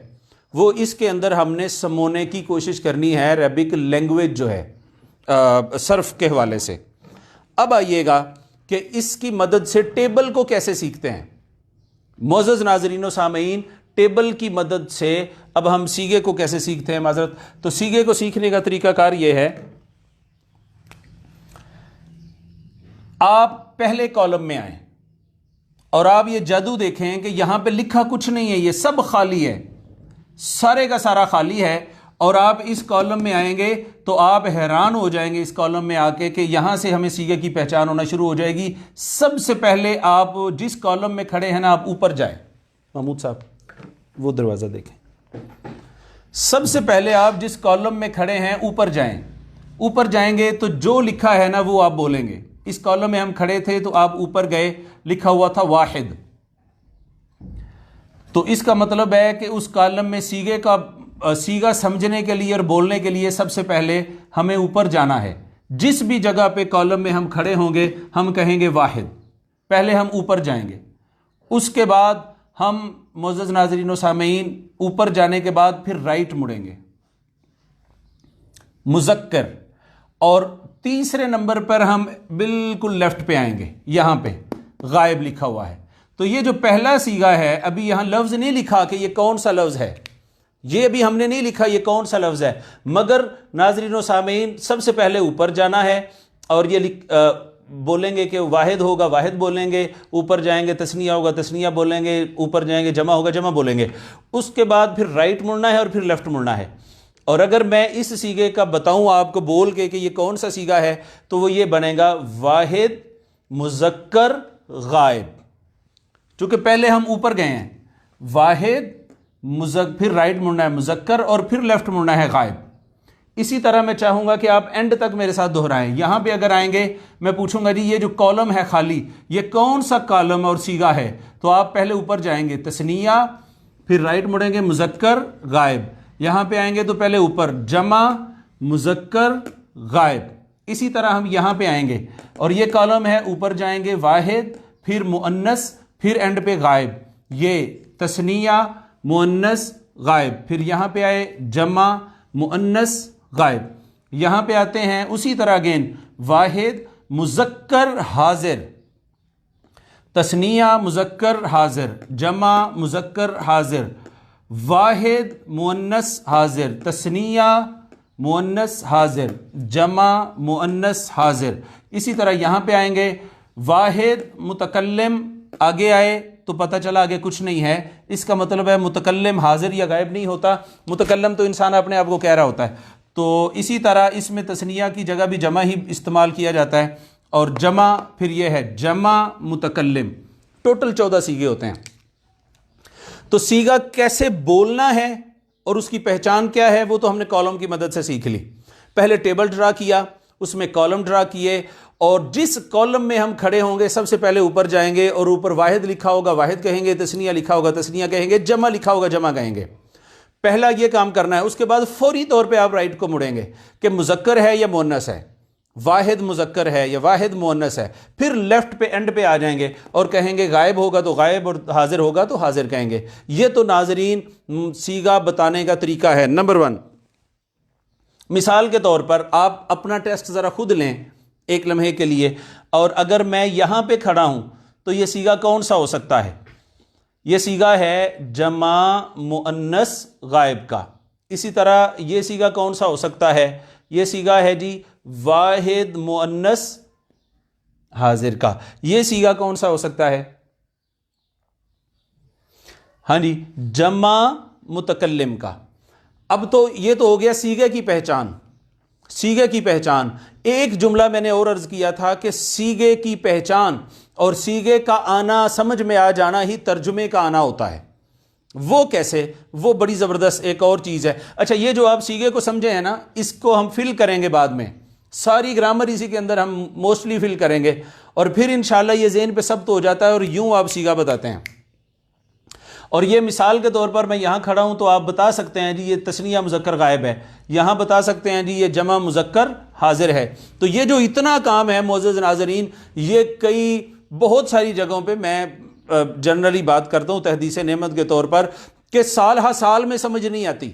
وہ اس کے اندر ہم نے سمونے کی کوشش کرنی ہے، عربک لینگویج جو ہے صرف کے حوالے سے. اب آئیے گا کہ اس کی مدد سے ٹیبل کو کیسے سیکھتے ہیں. معزز ناظرین و سامعین، ٹیبل کی مدد سے اب ہم سیغے کو کیسے سیکھتے ہیں. معذرت، تو سیغے کو سیکھنے کا طریقہ کار یہ ہے، آپ پہلے کالم میں آئیں اور آپ یہ جادو دیکھیں کہ یہاں پہ لکھا کچھ نہیں ہے، یہ سب خالی ہے، سارے کا سارا خالی ہے. اور آپ اس کالم میں آئیں گے تو آپ حیران ہو جائیں گے اس کالم میں آ کے کہ یہاں سے ہمیں سیغے کی پہچان ہونا شروع ہو جائے گی. سب سے پہلے آپ جس کالم میں کھڑے ہیں نا آپ اوپر جائیں. محمود صاحب وہ دروازہ دیکھیں. سب سے پہلے آپ جس کالم میں کھڑے ہیں اوپر جائیں. اوپر جائیں گے تو جو لکھا ہے نا وہ آپ بولیں گے. اس کالم میں ہم کھڑے تھے تو آپ اوپر گئے، لکھا ہوا تھا واحد، تو اس کا مطلب ہے کہ اس کالم میں سیغہ سمجھنے کے لیے اور بولنے کے لیے سب سے پہلے ہمیں اوپر جانا ہے. جس بھی جگہ پہ کالم میں ہم کھڑے ہوں گے ہم کہیں گے واحد، پہلے ہم اوپر جائیں گے. اس کے بعد ہم معزز ناظرین و سامعین اوپر جانے کے بعد پھر رائٹ مڑیں گے، مذکر، اور تیسرے نمبر پر ہم بالکل لیفٹ پہ آئیں گے، یہاں پہ غائب لکھا ہوا ہے. تو یہ جو پہلا سیغہ ہے، ابھی یہاں لفظ نہیں لکھا کہ یہ کون سا لفظ ہے، یہ ابھی ہم نے نہیں لکھا یہ کون سا لفظ ہے، مگر ناظرین و سامعین سب سے پہلے اوپر جانا ہے اور یہ بولیں گے کہ واحد ہوگا واحد بولیں گے، اوپر جائیں گے تثنیہ ہوگا تثنیہ بولیں گے، اوپر جائیں گے جمع ہوگا جمع بولیں گے. اس کے بعد پھر رائٹ مڑنا ہے اور پھر لیفٹ مڑنا ہے. اور اگر میں اس سیغے کا بتاؤں آپ کو بول کے کہ یہ کون سا سیغہ ہے تو وہ یہ بنے گا واحد مذکر غائب. چونکہ پہلے ہم اوپر گئے ہیں، واحد پھر رائٹ مڑنا ہے مذکر اور پھر لیفٹ مڑنا ہے غائب. اسی طرح میں چاہوں گا کہ آپ اینڈ تک میرے ساتھ دہرائیں. یہاں پہ اگر آئیں گے میں پوچھوں گا جی یہ جو کالم ہے خالی یہ کون سا کالم اور سیغہ ہے، تو آپ پہلے اوپر جائیں گے تثنیہ، پھر رائٹ مڑیں گے مذکر غائب. یہاں پہ آئیں گے تو پہلے اوپر جمع مذکر غائب. اسی طرح ہم یہاں پہ آئیں گے اور یہ کالم ہے، اوپر جائیں گے واحد پھر مؤنث پھر اینڈ پہ غائب، یہ تثنیہ مؤنث غائب. پھر یہاں پہ آئے جمع مؤنث غائب. یہاں پہ آتے ہیں اسی طرح اگین واحد مذکر حاضر، تثنیہ مذکر حاضر، جمع مذکر حاضر، واحد مؤنث حاضر، تثنیہ مؤنث حاضر، جمع مؤنث حاضر. اسی طرح یہاں پہ آئیں گے واحد متکلم، آگے آئے تو پتہ چلا آگے کچھ نہیں ہے، اس کا مطلب ہے متکلم حاضر یا غائب نہیں ہوتا، متکلم تو انسان اپنے آپ کو کہہ رہا ہوتا ہے. تو اسی طرح اس میں تثنیہ کی جگہ بھی جمع ہی استعمال کیا جاتا ہے، اور جمع پھر یہ ہے جمع متکلم. ٹوٹل 14 سیغے ہوتے ہیں. تو سیغہ کیسے بولنا ہے اور اس کی پہچان کیا ہے وہ تو ہم نے کالم کی مدد سے سیکھ لی. پہلے ٹیبل ڈرا کیا، اس میں کالم ڈرا کیے، اور جس کالم میں ہم کھڑے ہوں گے سب سے پہلے اوپر جائیں گے اور اوپر واحد لکھا ہوگا واحد کہیں گے، تثنیہ لکھا ہوگا تثنیہ کہیں گے، جمع لکھا ہوگا جمع کہیں گے. پہلا یہ کام کرنا ہے. اس کے بعد فوری طور پہ آپ رائٹ کو مڑیں گے کہ مذکر ہے یا مؤنث ہے، واحد مذکر ہے یا واحد مؤنث ہے. پھر لیفٹ پہ اینڈ پہ آ جائیں گے اور کہیں گے غائب ہوگا تو غائب اور حاضر ہوگا تو حاضر کہیں گے. یہ تو ناظرین صیغہ بتانے کا طریقہ ہے. نمبر 1، مثال کے طور پر آپ اپنا ٹیسٹ ذرا خود لیں ایک لمحے کے لیے، اور اگر میں یہاں پہ کھڑا ہوں تو یہ صیغہ کون سا ہو سکتا ہے؟ یہ صیغہ ہے جمع مؤنث غائب کا. اسی طرح یہ صیغہ کون سا ہو سکتا ہے؟ یہ صیغہ ہے جی واحد مؤنث حاضر کا. یہ صیغہ کون سا ہو سکتا ہے؟ ہاں جی، جمع متکلم کا. اب تو یہ تو ہو گیا صیغے کی پہچان. صیغے کی پہچان، ایک جملہ میں نے اور عرض کیا تھا کہ صیغے کی پہچان اور صیغے کا آنا، سمجھ میں آ جانا ہی ترجمے کا آنا ہوتا ہے. وہ کیسے؟ وہ بڑی زبردست ایک اور چیز ہے. اچھا، یہ جو آپ صیغے کو سمجھے ہیں نا، اس کو ہم فل کریں گے بعد میں، ساری گرامر اسی کے اندر ہم موسٹلی فل کریں گے، اور پھر انشاءاللہ یہ ذہن پہ ثبت ہو جاتا ہے اور یوں آپ صیغہ بتاتے ہیں. اور یہ مثال کے طور پر میں یہاں کھڑا ہوں تو آپ بتا سکتے ہیں جی یہ تثنیہ مذکر غائب ہے، یہاں بتا سکتے ہیں جی یہ جمع مذکر حاضر ہے. تو یہ جو اتنا کام ہے معزز ناظرین، یہ کئی بہت ساری جگہوں پہ میں جنرلی بات کرتا ہوں تحدیث نعمت کے طور پر کہ سال ہا سال میں سمجھ نہیں آتی.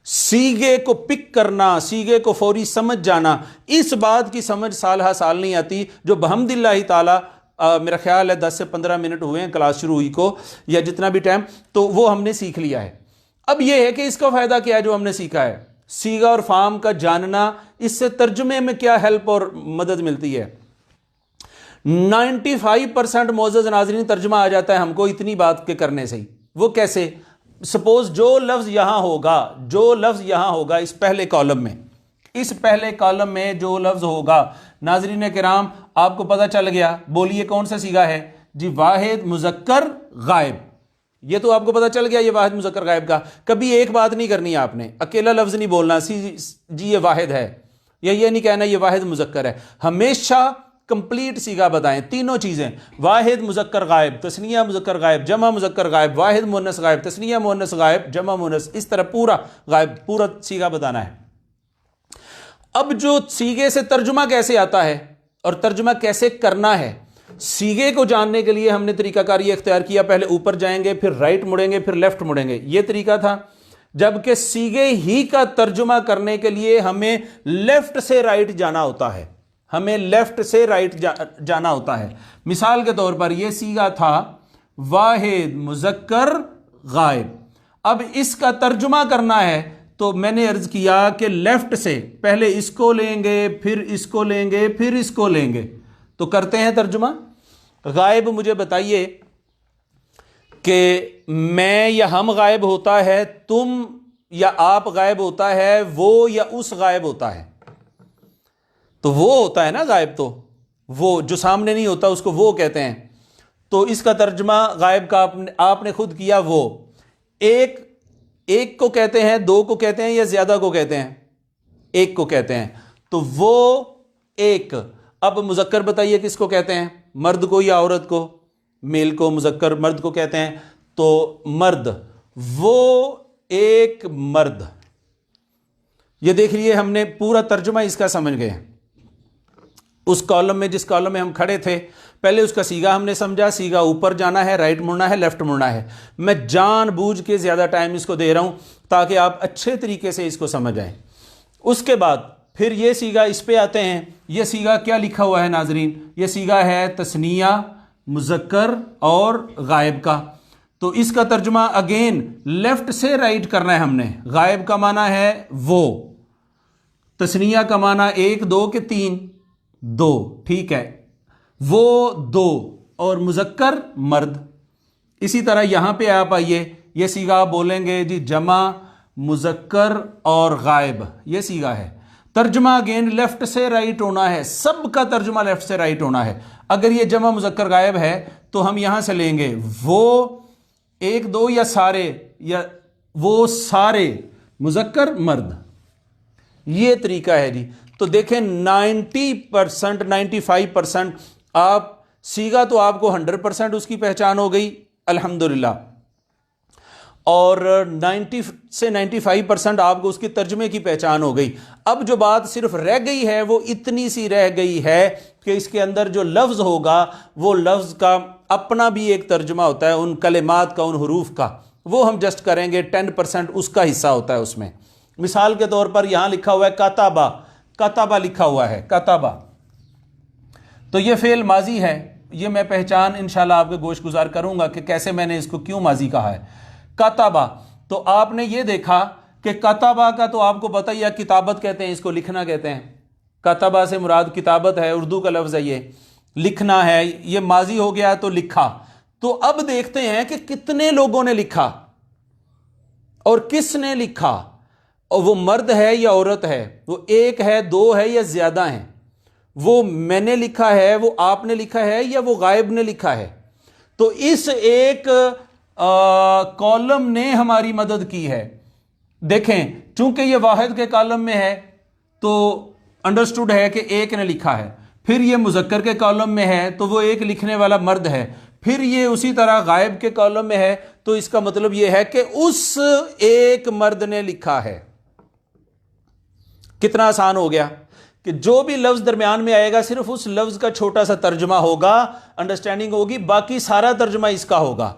صیغے کو پک کرنا، صیغے کو فوری سمجھ جانا، اس بات کی سمجھ سال ہا سال نہیں آتی جو بحمد اللہ تعالی میرا خیال ہے 10 سے 15 منٹ ہوئے ہیں کلاس شروع ہوئی کو، یا جتنا بھی ٹائم، تو وہ ہم نے سیکھ لیا ہے. اب یہ ہے کہ اس کا فائدہ کیا ہے جو ہم نے سیکھا ہے؟ صیغہ اور فارم کا جاننا، اس سے ترجمے میں کیا ہیلپ اور مدد ملتی ہے. 95% معزز ناظرین ترجمہ آ جاتا ہے ہم کو اتنی بات کے کرنے سے ہی. وہ کیسے؟ سپوز جو لفظ یہاں ہوگا اس پہلے کالم میں، اس پہلے کالم میں جو لفظ ہوگا، ناظرین کرام آپ کو پتہ چل گیا، بولیے کون سا صیغہ ہے جی؟ واحد مذکر غائب. یہ تو آپ کو پتہ چل گیا یہ واحد مذکر غائب کا. کبھی ایک بات نہیں کرنی آپ نے، اکیلا لفظ نہیں بولنا جی یہ واحد ہے، یا یہ نہیں کہنا یہ واحد مذکر ہے. ہمیشہ کمپلیٹ صیغہ بتائیں، تینوں چیزیں، واحد مذکر غائب، تثنیہ مذکر غائب، جمع مذکر غائب، واحد مؤنث غائب، تثنیہ مؤنث غائب، جمع مؤنث، اس طرح پورا غائب، پورا صیغہ بتانا ہے. اب جو صیغے سے ترجمہ کیسے آتا ہے اور ترجمہ کیسے کرنا ہے، صیغے کو جاننے کے لیے ہم نے طریقہ کار یہ اختیار کیا، پہلے اوپر جائیں گے، پھر رائٹ مڑیں گے، پھر لیفٹ مڑیں گے. یہ طریقہ تھا. جبکہ صیغے ہی کا ترجمہ کرنے کے لیے ہمیں لیفٹ سے رائٹ جانا ہوتا ہے، ہمیں لیفٹ سے رائٹ جانا ہوتا ہے. مثال کے طور پر یہ صیغہ تھا واحد مذکر غائب. اب اس کا ترجمہ کرنا ہے تو میں نے عرض کیا کہ لیفٹ سے پہلے اس کو لیں گے، پھر اس کو لیں گے، پھر اس کو لیں گے. تو کرتے ہیں ترجمہ. غائب مجھے بتائیے کہ میں یا ہم غائب ہوتا ہے، تم یا آپ غائب ہوتا ہے، وہ یا اس غائب ہوتا ہے. تو وہ ہوتا ہے نا غائب، تو وہ جو سامنے نہیں ہوتا اس کو وہ کہتے ہیں. تو اس کا ترجمہ غائب کا آپ نے خود کیا. وہ ایک کو کہتے ہیں، دو کو کہتے ہیں، یا زیادہ کو کہتے ہیں؟ ایک کو کہتے ہیں. تو وہ ایک. اب مذکر بتائیے کس کو کہتے ہیں؟ مرد کو یا عورت کو؟ میل کو مذکر مرد کو کہتے ہیں. تو مرد، وہ ایک مرد. یہ دیکھ لیے ہم نے پورا ترجمہ اس کا سمجھ گئے. اس کالم میں، جس کالم میں ہم کھڑے تھے، پہلے اس کا صیغہ ہم نے سمجھا. صیغہ اوپر جانا ہے، رائٹ مڑنا ہے، لیفٹ مڑنا ہے. میں جان بوجھ کے زیادہ ٹائم اس کو دے رہا ہوں تاکہ آپ اچھے طریقے سے اس کو سمجھ جائیں. اس کے بعد پھر یہ صیغہ اس پہ آتے ہیں. یہ صیغہ کیا لکھا ہوا ہے ناظرین؟ یہ صیغہ ہے تثنیہ مذکر اور غائب کا. تو اس کا ترجمہ اگین لیفٹ سے رائٹ کرنا ہے ہم نے. غائب کا معنی ہے وہ، تثنیہ کا معنی ایک، دو کہ تین؟ دو. ٹھیک ہے، وہ دو، اور مذکر مرد. اسی طرح یہاں پہ آپ آئیے، یہ صیغہ آپ بولیں گے جی جمع مذکر اور غائب. یہ صیغہ ہے. ترجمہ اگین لیفٹ سے رائٹ ہونا ہے، سب کا ترجمہ لیفٹ سے رائٹ ہونا ہے. اگر یہ جمع مذکر غائب ہے تو ہم یہاں سے لیں گے وہ ایک، دو، یا سارے، یا وہ سارے، مذکر مرد. یہ طریقہ ہے جی. تو دیکھیں 90%، 95% آپ سیگا تو آپ کو 100% اس کی پہچان ہو گئی الحمدللہ، اور 90 سے 95% آپ کو اس کے ترجمے کی پہچان ہو گئی۔ اب جو بات صرف رہ گئی ہے وہ اتنی سی رہ گئی ہے کہ اس کے اندر جو لفظ ہوگا وہ لفظ کا اپنا بھی ایک ترجمہ ہوتا ہے، ان کلمات کا، ان حروف کا، وہ ہم جسٹ کریں گے 10% اس کا حصہ ہوتا ہے اس میں۔ مثال کے طور پر یہاں لکھا ہوا ہے کاتبہ، کاتبہ لکھا ہوا ہے، کاتبہ، تو یہ فعل ماضی ہے، یہ میں پہچان انشاءاللہ آپ کے گوش گزار کروں گا کہ کیسے میں نے اس کو کیوں ماضی کہا ہے۔ کاتبہ، تو آپ نے یہ دیکھا کہ کاتبہ کا تو آپ کو پتہ ہی ہے، کتابت کہتے ہیں اس کو، لکھنا کہتے ہیں۔ کاتبہ سے مراد کتابت ہے، اردو کا لفظ ہے، یہ لکھنا ہے، یہ ماضی ہو گیا تو لکھا۔ تو اب دیکھتے ہیں کہ کتنے لوگوں نے لکھا اور کس نے لکھا، اور وہ مرد ہے یا عورت ہے، وہ ایک ہے، دو ہے یا زیادہ ہیں، وہ میں نے لکھا ہے، وہ آپ نے لکھا ہے، یا وہ غائب نے لکھا ہے۔ تو اس ایک کالم نے ہماری مدد کی ہے۔ دیکھیں چونکہ یہ واحد کے کالم میں ہے تو انڈرسٹوڈ ہے کہ ایک نے لکھا ہے، پھر یہ مذکر کے کالم میں ہے تو وہ ایک لکھنے والا مرد ہے، پھر یہ اسی طرح غائب کے کالم میں ہے تو اس کا مطلب یہ ہے کہ اس ایک مرد نے لکھا ہے۔ کتنا آسان ہو گیا کہ جو بھی لفظ درمیان میں آئے گا صرف اس لفظ کا چھوٹا سا ترجمہ ہوگا، انڈرسٹینڈنگ ہوگی، باقی سارا ترجمہ اس کا ہوگا۔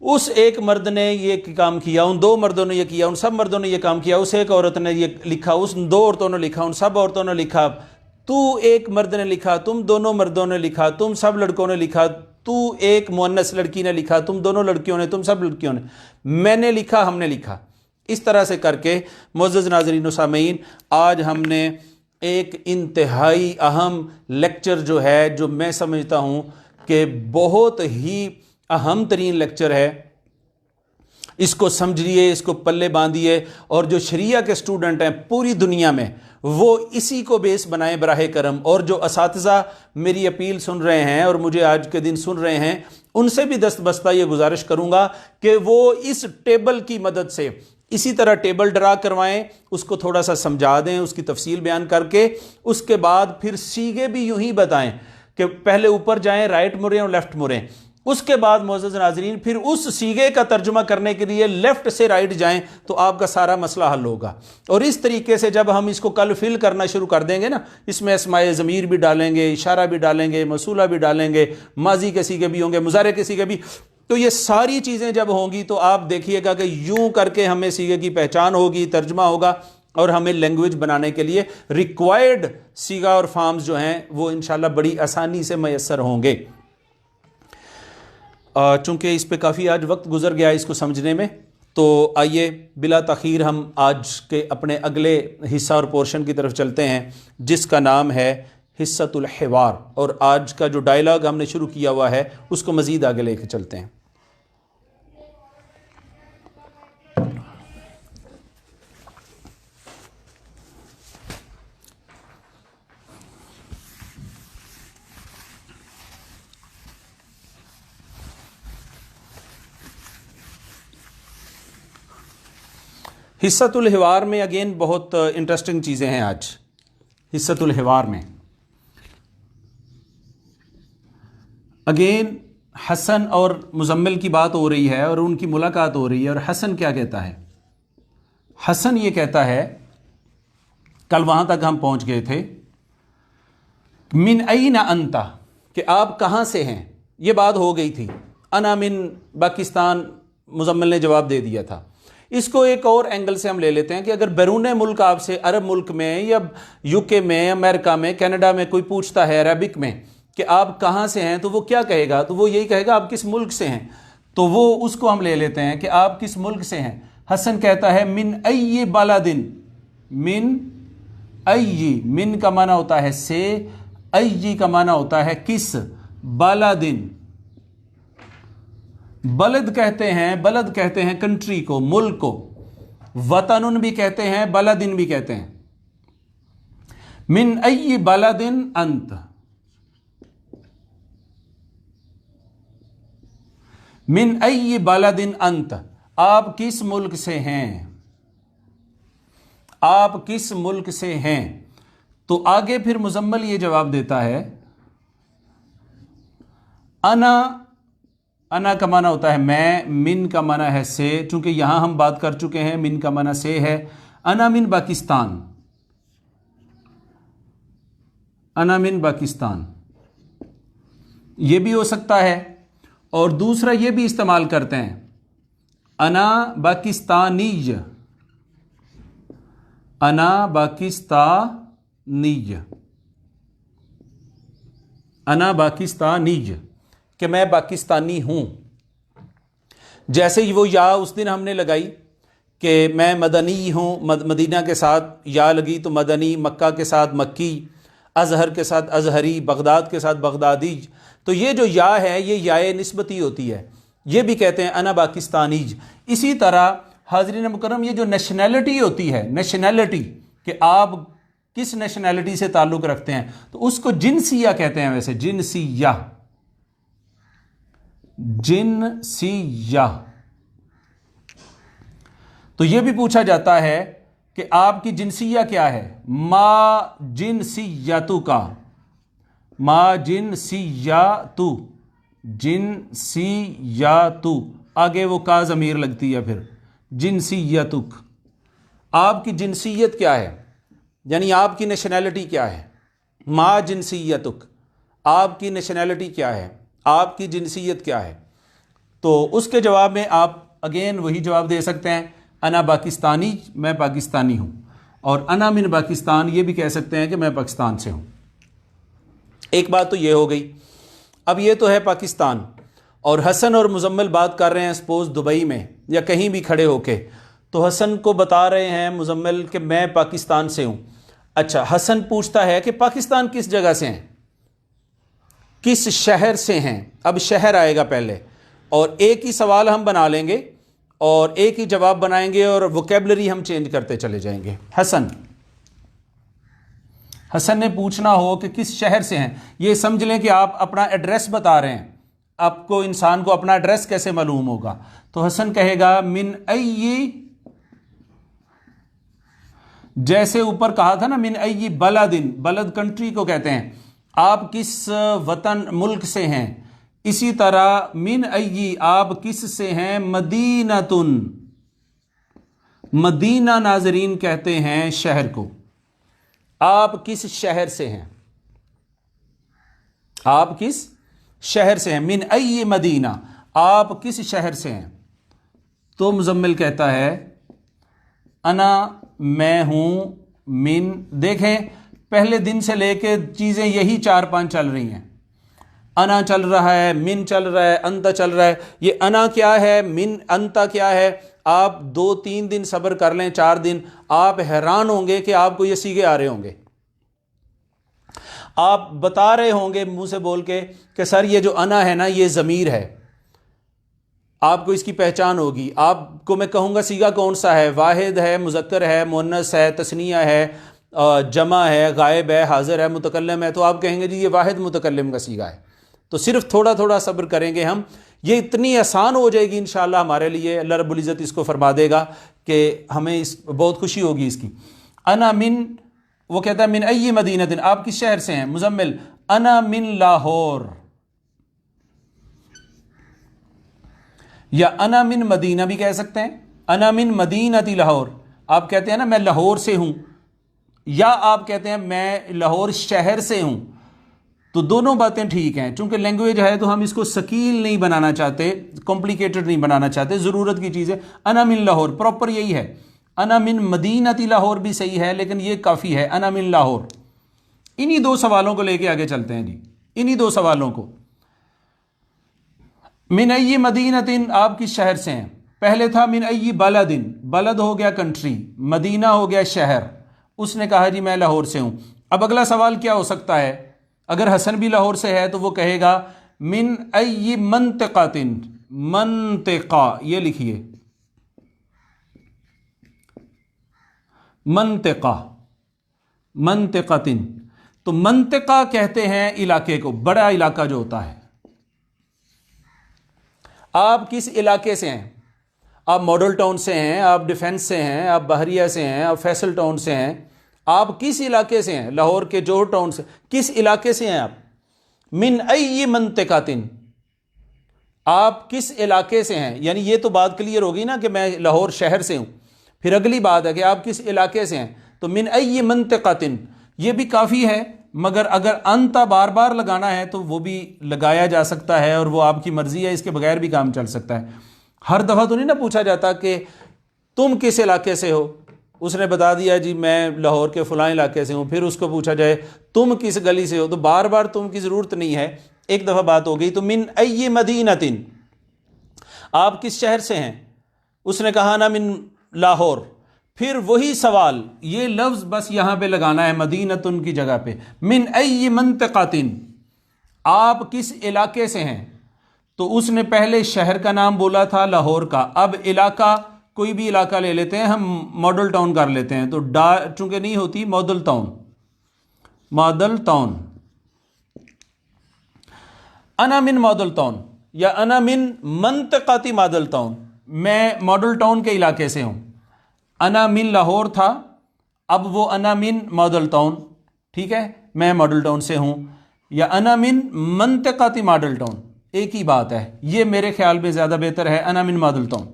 اس ایک مرد نے یہ کام کیا، ان دو مردوں نے یہ کیا، ان سب مردوں نے یہ کام کیا، اس ایک عورت نے یہ لکھا، اس دو عورتوں نے لکھا، ان سب عورتوں نے لکھا، تو ایک مرد نے لکھا، تم دونوں مردوں نے لکھا، تم سب لڑکوں نے لکھا، تو ایک مؤنث لڑکی نے لکھا، تم دونوں لڑکیوں نے، تم سب لڑکیوں نے، میں نے لکھا، ہم نے لکھا۔ اس طرح سے کر کے معزز ناظرین و سامعین، آج ہم نے ایک انتہائی اہم لیکچر جو ہے، جو میں سمجھتا ہوں کہ بہت ہی اہم ترین لیکچر ہے، اس کو سمجھیے، اس کو پلے باندھیے، اور جو شریعہ کے سٹوڈنٹ ہیں پوری دنیا میں وہ اسی کو بیس بنائیں براہ کرم، اور جو اساتذہ میری اپیل سن رہے ہیں اور مجھے آج کے دن سن رہے ہیں، ان سے بھی دست بستہ یہ گزارش کروں گا کہ وہ اس ٹیبل کی مدد سے اسی طرح ٹیبل ڈرا کروائیں، اس کو تھوڑا سا سمجھا دیں، اس کی تفصیل بیان کر کے، اس کے بعد پھر سیگے بھی یوں ہی بتائیں کہ پہلے اوپر جائیں، رائٹ مڑیں اور لیفٹ مڑیں، اس کے بعد معزز ناظرین پھر اس سیگے کا ترجمہ کرنے کے لیے لیفٹ سے رائٹ جائیں تو آپ کا سارا مسئلہ حل ہوگا۔ اور اس طریقے سے جب ہم اس کو کل فل کرنا شروع کر دیں گے نا، اس میں اسماء ضمیر بھی ڈالیں گے، اشارہ بھی ڈالیں گے، موصولہ بھی ڈالیں گے، ماضی کے سیگے بھی ہوں گے، مضارع کے سیگے بھی، تو یہ ساری چیزیں جب ہوں گی تو آپ دیکھیے گا کہ یوں کر کے ہمیں سیگے کی پہچان ہوگی، ترجمہ ہوگا، اور ہمیں لینگویج بنانے کے لیے ریکوائرڈ سیگا اور فارمز جو ہیں وہ انشاءاللہ بڑی آسانی سے میسر ہوں گے۔ چونکہ اس پہ کافی آج وقت گزر گیا اس کو سمجھنے میں، تو آئیے بلا تاخیر ہم آج کے اپنے اگلے حصہ اور پورشن کی طرف چلتے ہیں، جس کا نام ہے حصۃ الحوار، اور آج کا جو ڈائلاگ ہم نے شروع کیا ہوا ہے اس کو مزید آگے لے کے چلتے ہیں۔ حصۃ الحوار میں اگین بہت انٹرسٹنگ چیزیں ہیں آج۔ حصۃ الحوار میں اگین حسن اور مزمل کی بات ہو رہی ہے اور ان کی ملاقات ہو رہی ہے، اور حسن کیا کہتا ہے؟ حسن یہ کہتا ہے، کل وہاں تک ہم پہنچ گئے تھے، من این انت، کہ آپ کہاں سے ہیں، یہ بات ہو گئی تھی، انا من پاکستان، مزمل نے جواب دے دیا تھا۔ اس کو ایک اور اینگل سے ہم لے لیتے ہیں کہ اگر بیرون ملک آپ سے عرب ملک میں یا یو کے میں، امریکہ میں، کینیڈا میں کوئی پوچھتا ہے عربک میں کہ آپ کہاں سے ہیں، تو وہ کیا کہے گا؟ تو وہ یہی کہے گا آپ کس ملک سے ہیں۔ تو وہ اس کو ہم لے لیتے ہیں کہ آپ کس ملک سے ہیں۔ حسن کہتا ہے من ای بلدن، من ای، من کا معنی ہوتا ہے سے، ای کا معنی ہوتا ہے کس، بلدن، بلد کہتے ہیں کنٹری کو، ملک کو، وطن بھی کہتے ہیں، بلدن بھی کہتے ہیں۔ من ای بلدن انت، من ای بلدن انت، آپ کس ملک سے ہیں، آپ کس ملک سے ہیں۔ تو آگے پھر مزمل یہ جواب دیتا ہے انا کا معنی ہوتا ہے میں، من کا معنی ہے سے، چونکہ یہاں ہم بات کر چکے ہیں من کا معنی سے ہے. انا من پاکستان، انا من پاکستان یہ بھی ہو سکتا ہے. اور دوسرا یہ بھی استعمال کرتے ہیں انا پاکستانی، انا پاکستانی، انا پاکستانی کہ میں پاکستانی ہوں. جیسے ہی وہ یا اس دن ہم نے لگائی کہ میں مدنی ہوں، مدینہ کے ساتھ یا لگی تو مدنی، مکہ کے ساتھ مکی، ازہر کے ساتھ ازہری، بغداد کے ساتھ بغدادی. تو یہ جو یا ہے یہ یائے نسبتی ہوتی ہے، یہ بھی کہتے ہیں انا پاکستانی. اسی طرح حاضرین مکرم یہ جو نیشنلٹی ہوتی ہے، نیشنلٹی کہ آپ کس نیشنلٹی سے تعلق رکھتے ہیں، تو اس کو جنسیہ کہتے ہیں. ویسے جنسیہ، جنسیہ. تو یہ بھی پوچھا جاتا ہے کہ آپ کی جنسیہ کیا ہے، ما جنسیتو کا، ما جنسیتو، جنسیتو آگے وہ کا ضمیر لگتی ہے پھر جنسیتک. آپ کی جنسیت کیا ہے، یعنی آپ کی نیشنلٹی کیا ہے. ما جنسیتک، آپ کی نیشنلٹی کیا ہے، آپ کی جنسیت کیا ہے. تو اس کے جواب میں آپ اگین وہی جواب دے سکتے ہیں انا پاکستانی، میں پاکستانی ہوں. اور انا من پاکستان یہ بھی کہہ سکتے ہیں کہ میں پاکستان سے ہوں. ایک بات تو یہ ہو گئی. اب یہ تو ہے پاکستان، اور حسن اور مزمل بات کر رہے ہیں سپوز دبئی میں یا کہیں بھی کھڑے ہو کے، تو حسن کو بتا رہے ہیں مزمل کہ میں پاکستان سے ہوں. اچھا، حسن پوچھتا ہے کہ پاکستان کس جگہ سے ہیں، کس شہر سے ہیں. اب شہر آئے گا پہلے، اور ایک ہی سوال ہم بنا لیں گے اور ایک ہی جواب بنائیں گے اور ووکیبلری ہم چینج کرتے چلے جائیں گے. حسن نے پوچھنا ہو کہ کس شہر سے ہیں، یہ سمجھ لیں کہ آپ اپنا ایڈریس بتا رہے ہیں. آپ کو انسان کو اپنا ایڈریس کیسے معلوم ہوگا، تو حسن کہے گا من ای، جیسے اوپر کہا تھا نا من ای بلدن، بلد کنٹری کو کہتے ہیں، آپ کس وطن ملک سے ہیں. اسی طرح من ای آپ کس سے ہیں، مدینتن، مدینہ ناظرین کہتے ہیں شہر کو. آپ کس شہر سے ہیں، آپ کس شہر سے ہیں. من ای مدینہ، آپ کس شہر سے ہیں. تو مزمل کہتا ہے انا، میں ہوں، من. دیکھیں پہلے دن سے لے کے چیزیں یہی 4-5 چل رہی ہیں. انا چل رہا ہے، من چل رہا ہے، انتا چل رہا ہے. یہ انا کیا ہے، من انتا کیا ہے. آپ 2-3 دن صبر کر لیں، 4 دن، آپ حیران ہوں گے کہ آپ کو یہ سیگے آ رہے ہوں گے. آپ بتا رہے ہوں گے منہ سے بول کے کہ سر یہ جو انا ہے نا یہ ضمیر ہے، آپ کو اس کی پہچان ہوگی. آپ کو میں کہوں گا سیگا کون سا ہے، واحد ہے، مذکر ہے، مؤنث ہے، تثنیہ ہے، جمع ہے، غائب ہے، حاضر ہے، متکلم ہے، تو آپ کہیں گے جی یہ واحد متکلم کا سیگا ہے. تو صرف تھوڑا تھوڑا صبر کریں گے ہم، یہ اتنی آسان ہو جائے گی انشاءاللہ ہمارے لیے. اللہ رب العزت اس کو فرما دے گا کہ ہمیں بہت خوشی ہوگی اس کی. انا من، وہ کہتا ہے من ای مدینہ، آپ کس شہر سے ہیں. مزمل انا من لاہور، یا انا من مدینہ بھی کہہ سکتے ہیں. انا من مدینہ لاہور، آپ کہتے ہیں نا میں لاہور سے ہوں، یا آپ کہتے ہیں میں لاہور شہر سے ہوں. تو دونوں باتیں ٹھیک ہیں. چونکہ لینگویج ہے تو ہم اس کو ثقیل نہیں بنانا چاہتے، کمپلیکیٹڈ نہیں بنانا چاہتے، ضرورت کی چیز ہے. انا من لاہور پراپر یہی ہے. انا من مدینہ لاہور بھی صحیح ہے لیکن یہ کافی ہے انا من لاہور. انہی 2 سوالوں کو لے کے آگے چلتے ہیں جی، انہی 2 سوالوں کو. من ای مدینۃ، آپ کس شہر سے ہیں. پہلے تھا من ای بلدن، بلد ہو گیا کنٹری، مدینہ ہو گیا شہر. اس نے کہا جی میں لاہور سے ہوں. اب اگلا سوال کیا ہو سکتا ہے، اگر حسن بھی لاہور سے ہے تو وہ کہے گا من ای منطقۃ، منطقہ یہ لکھیے، منطقہ، منطقۃ. تو منطقہ کہتے ہیں علاقے کو، بڑا علاقہ جو ہوتا ہے. آپ کس علاقے سے ہیں، آپ ماڈل ٹاؤن سے ہیں، آپ ڈیفنس سے ہیں، آپ بحریہ سے ہیں، آپ فیصل ٹاؤن سے ہیں، آپ کس علاقے سے ہیں؟ لاہور کے جوہر ٹاؤن سے. کس علاقے سے ہیں آپ؟ من ای منطقۃ، آپ کس علاقے سے ہیں. یعنی یہ تو بات کلیئر ہوگی نا کہ میں لاہور شہر سے ہوں. پھر اگلی بات ہے کہ آپ کس علاقے سے ہیں. تو من ای منطقۃ یہ بھی کافی ہے، مگر اگر انت بار بار لگانا ہے تو وہ بھی لگایا جا سکتا ہے، اور وہ آپ کی مرضی ہے، اس کے بغیر بھی کام چل سکتا ہے. ہر دفعہ تو نہیں نا پوچھا جاتا کہ تم کس علاقے سے ہو. اس نے بتا دیا جی میں لاہور کے فلاں علاقے سے ہوں، پھر اس کو پوچھا جائے تم کس گلی سے ہو، تو بار بار تم کی ضرورت نہیں ہے، ایک دفعہ بات ہو گئی. تو من ای مدینۃ، آپ کس شہر سے ہیں؟ اس نے کہا نا من لاہور. پھر وہی سوال، یہ لفظ بس یہاں پہ لگانا ہے مدینۃ کی جگہ پہ. من ای منطقۃ، آپ کس علاقے سے ہیں؟ تو اس نے پہلے شہر کا نام بولا تھا لاہور کا، اب علاقہ کوئی بھی علاقہ لے لیتے ہیں، ہم ماڈل ٹاؤن کر لیتے ہیں. تو چونکہ نہیں ہوتی ماڈل ٹاؤن، ماڈل ٹاؤن. انا من ماڈل ٹاؤن یا انا من منطقتی ماڈل ٹاؤن، میں ماڈل ٹاؤن کے علاقے سے ہوں. انا من لاہور تھا، اب وہ انا من ماڈل ٹاؤن. ٹھیک ہے، میں ماڈل ٹاؤن سے ہوں. یا انا من منطقتی ماڈل ٹاؤن، ایک ہی بات ہے. یہ میرے خیال میں زیادہ بہتر ہے انا من ماڈل ٹاؤن،